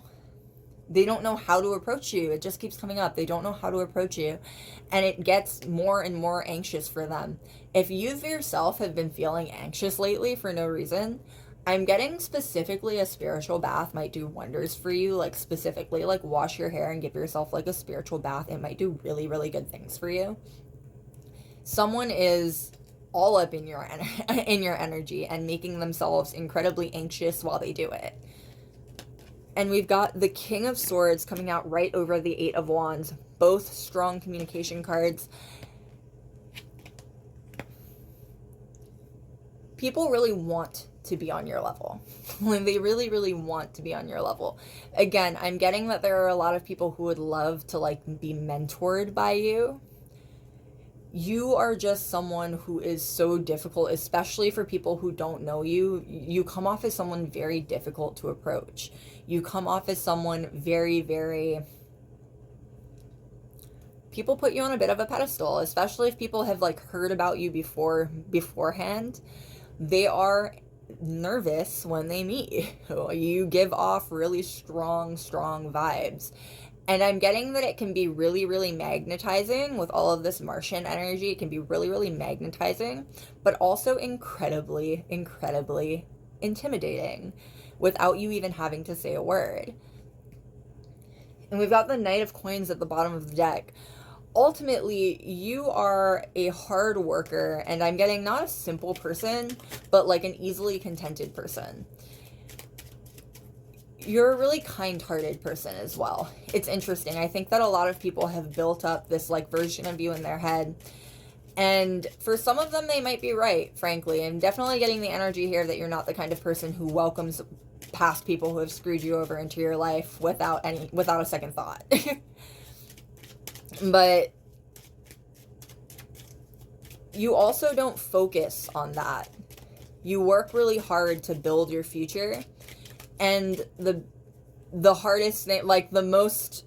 how to approach you. It just keeps coming up. They don't know how to approach you. And it gets more and more anxious for them. If you yourself have been feeling anxious lately for no reason, I'm getting specifically a spiritual bath might do wonders for you. Like, specifically, like, wash your hair and give yourself like a spiritual bath. It might do really, really good things for you. Someone is all up in your energy and making themselves incredibly anxious while they do it. And we've got the King of Swords coming out right over the Eight of Wands. Both strong communication cards. People really want to be on your level. They really, really want to be on your level. Again, I'm getting that there are a lot of people who would love to, like, be mentored by you. You are just someone who is so difficult, especially for people who don't know you. You come off as someone very difficult to approach. You come off as someone very, very people put you on a bit of a pedestal, especially if people have like heard about you beforehand. They are nervous when they meet you. You give off really strong vibes. And I'm getting that it can be really, really magnetizing with all of this Martian energy. It can be really, really magnetizing, but also incredibly, incredibly intimidating without you even having to say a word. And we've got the Knight of Coins at the bottom of the deck. Ultimately, you are a hard worker, and I'm getting not a simple person, but like an easily contented person. You're a really kind-hearted person as well. It's interesting. I think that a lot of people have built up this like version of you in their head. And for some of them, they might be right, frankly. I'm definitely getting the energy here that you're not the kind of person who welcomes past people who have screwed you over into your life without a second thought. But you also don't focus on that. You work really hard to build your future. And the hardest thing, like the most,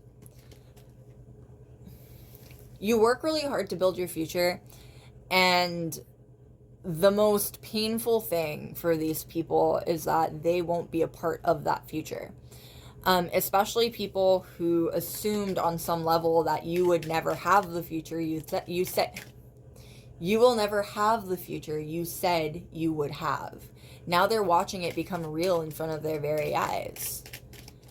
you work really hard to build your future, and the most painful thing for these people is that they won't be a part of that future. Especially people who assumed on some level that you would never have the future you said you will never have the future you said you would have. Now they're watching it become real in front of their very eyes.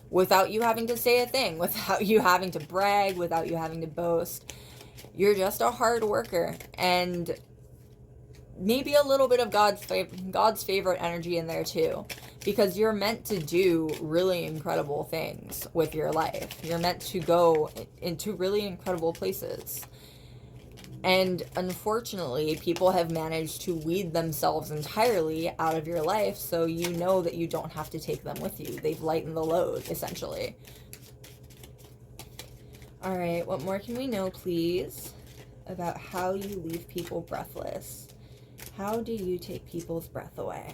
Without you having to say a thing, without you having to brag, without you having to boast. You're just a hard worker, and maybe a little bit of God's favorite energy in there too, because you're meant to do really incredible things with your life. You're meant to go into really incredible places. And unfortunately, people have managed to weed themselves entirely out of your life, so you know that you don't have to take them with you. They've lightened the load, essentially. All right, what more can we know, please, about how you leave people breathless? How do you take people's breath away?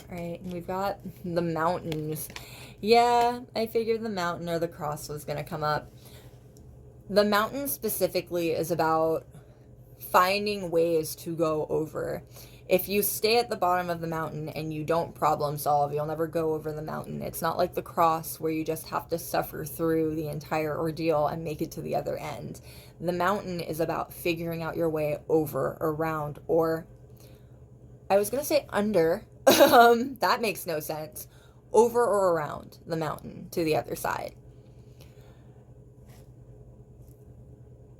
All right, and we've got the mountains. Yeah, I figured the mountain or the cross was going to come up. The mountain specifically is about finding ways to go over. If you stay at the bottom of the mountain and you don't problem solve, you'll never go over the mountain. It's not like the cross where you just have to suffer through the entire ordeal and make it to the other end. The mountain is about figuring out your way over, around, or I was going to say under. That makes no sense. Over or around the mountain to the other side.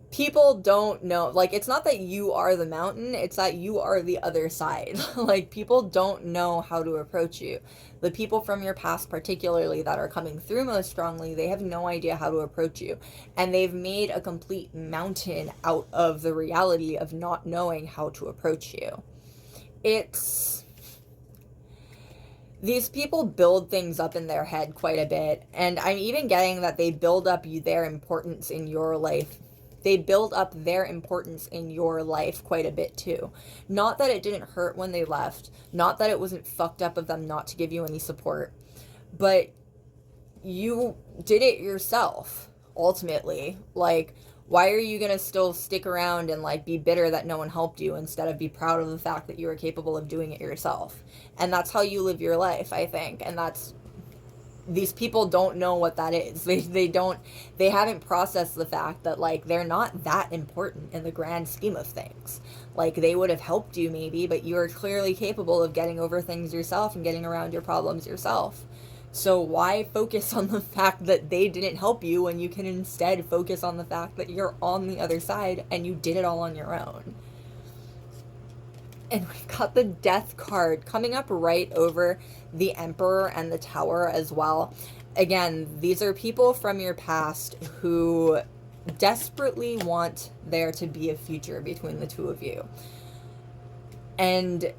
People don't know, like, it's not that you are the mountain, it's that you are the other side. Like, people don't know how to approach you. The people from your past, particularly, that are coming through most strongly, they have no idea how to approach you. And they've made a complete mountain out of the reality of not knowing how to approach you. These people build things up in their head quite a bit, and I'm even getting that they build up their importance in your life. They build up their importance in your life quite a bit too. Not that it didn't hurt when they left, not that it wasn't fucked up of them not to give you any support, but you did it yourself, ultimately. Like, why are you going to still stick around and, like, be bitter that no one helped you instead of be proud of the fact that you were capable of doing it yourself? And that's how you live your life, I think. And these people don't know what that is. They haven't processed the fact that, like, they're not that important in the grand scheme of things. Like, they would have helped you maybe, but you are clearly capable of getting over things yourself and getting around your problems yourself. So why focus on the fact that they didn't help you when you can instead focus on the fact that you're on the other side and you did it all on your own? And we've got the Death card coming up right over the Emperor and the Tower as well. Again, these are people from your past who desperately want there to be a future between the two of you. And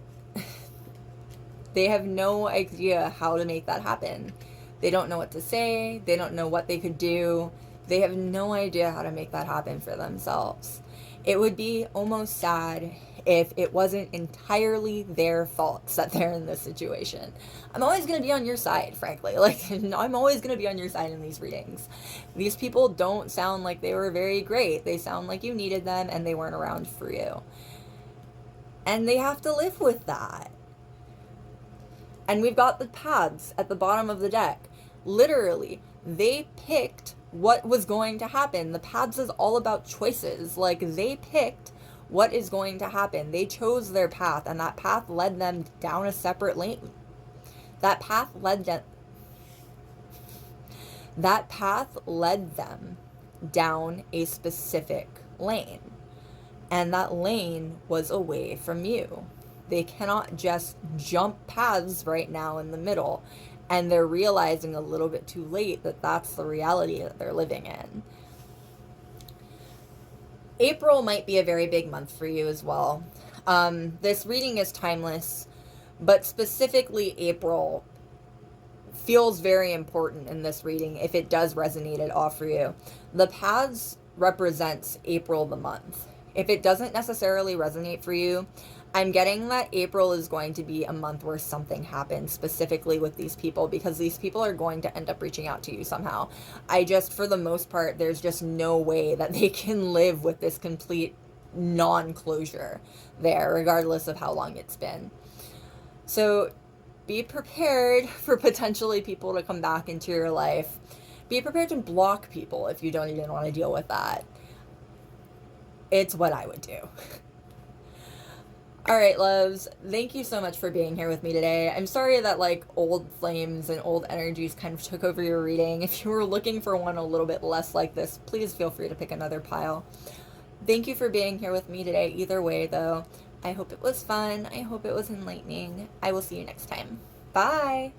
they have no idea how to make that happen. They don't know what to say. They don't know what they could do. They have no idea how to make that happen for themselves. It would be almost sad if it wasn't entirely their faults that they're in this situation. I'm always going to be on your side, frankly. Like, I'm always going to be on your side in these readings. These people don't sound like they were very great. They sound like you needed them and they weren't around for you. And they have to live with that. And we've got the paths at the bottom of the deck. Literally, they picked what was going to happen. The paths is all about choices. Like, they picked what is going to happen. They chose their path, and that path led them down a separate lane. That path led them down a specific lane. And that lane was away from you. They cannot just jump paths right now in the middle. And they're realizing a little bit too late that that's the reality that they're living in. April might be a very big month for you as well. This reading is timeless, but specifically April feels very important in this reading if it does resonate at all for you. The paths represents April the month. If it doesn't necessarily resonate for you, I'm getting that April is going to be a month where something happens specifically with these people, because these people are going to end up reaching out to you somehow. For the most part, there's just no way that they can live with this complete non-closure there, regardless of how long it's been. So be prepared for potentially people to come back into your life. Be prepared to block people if you don't even want to deal with that. It's what I would do. All right, loves, thank you so much for being here with me today. I'm sorry that like old flames and old energies kind of took over your reading. If you were looking for one a little bit less like this, please feel free to pick another pile. Thank you for being here with me today. Either way, though, I hope it was fun. I hope it was enlightening. I will see you next time. Bye.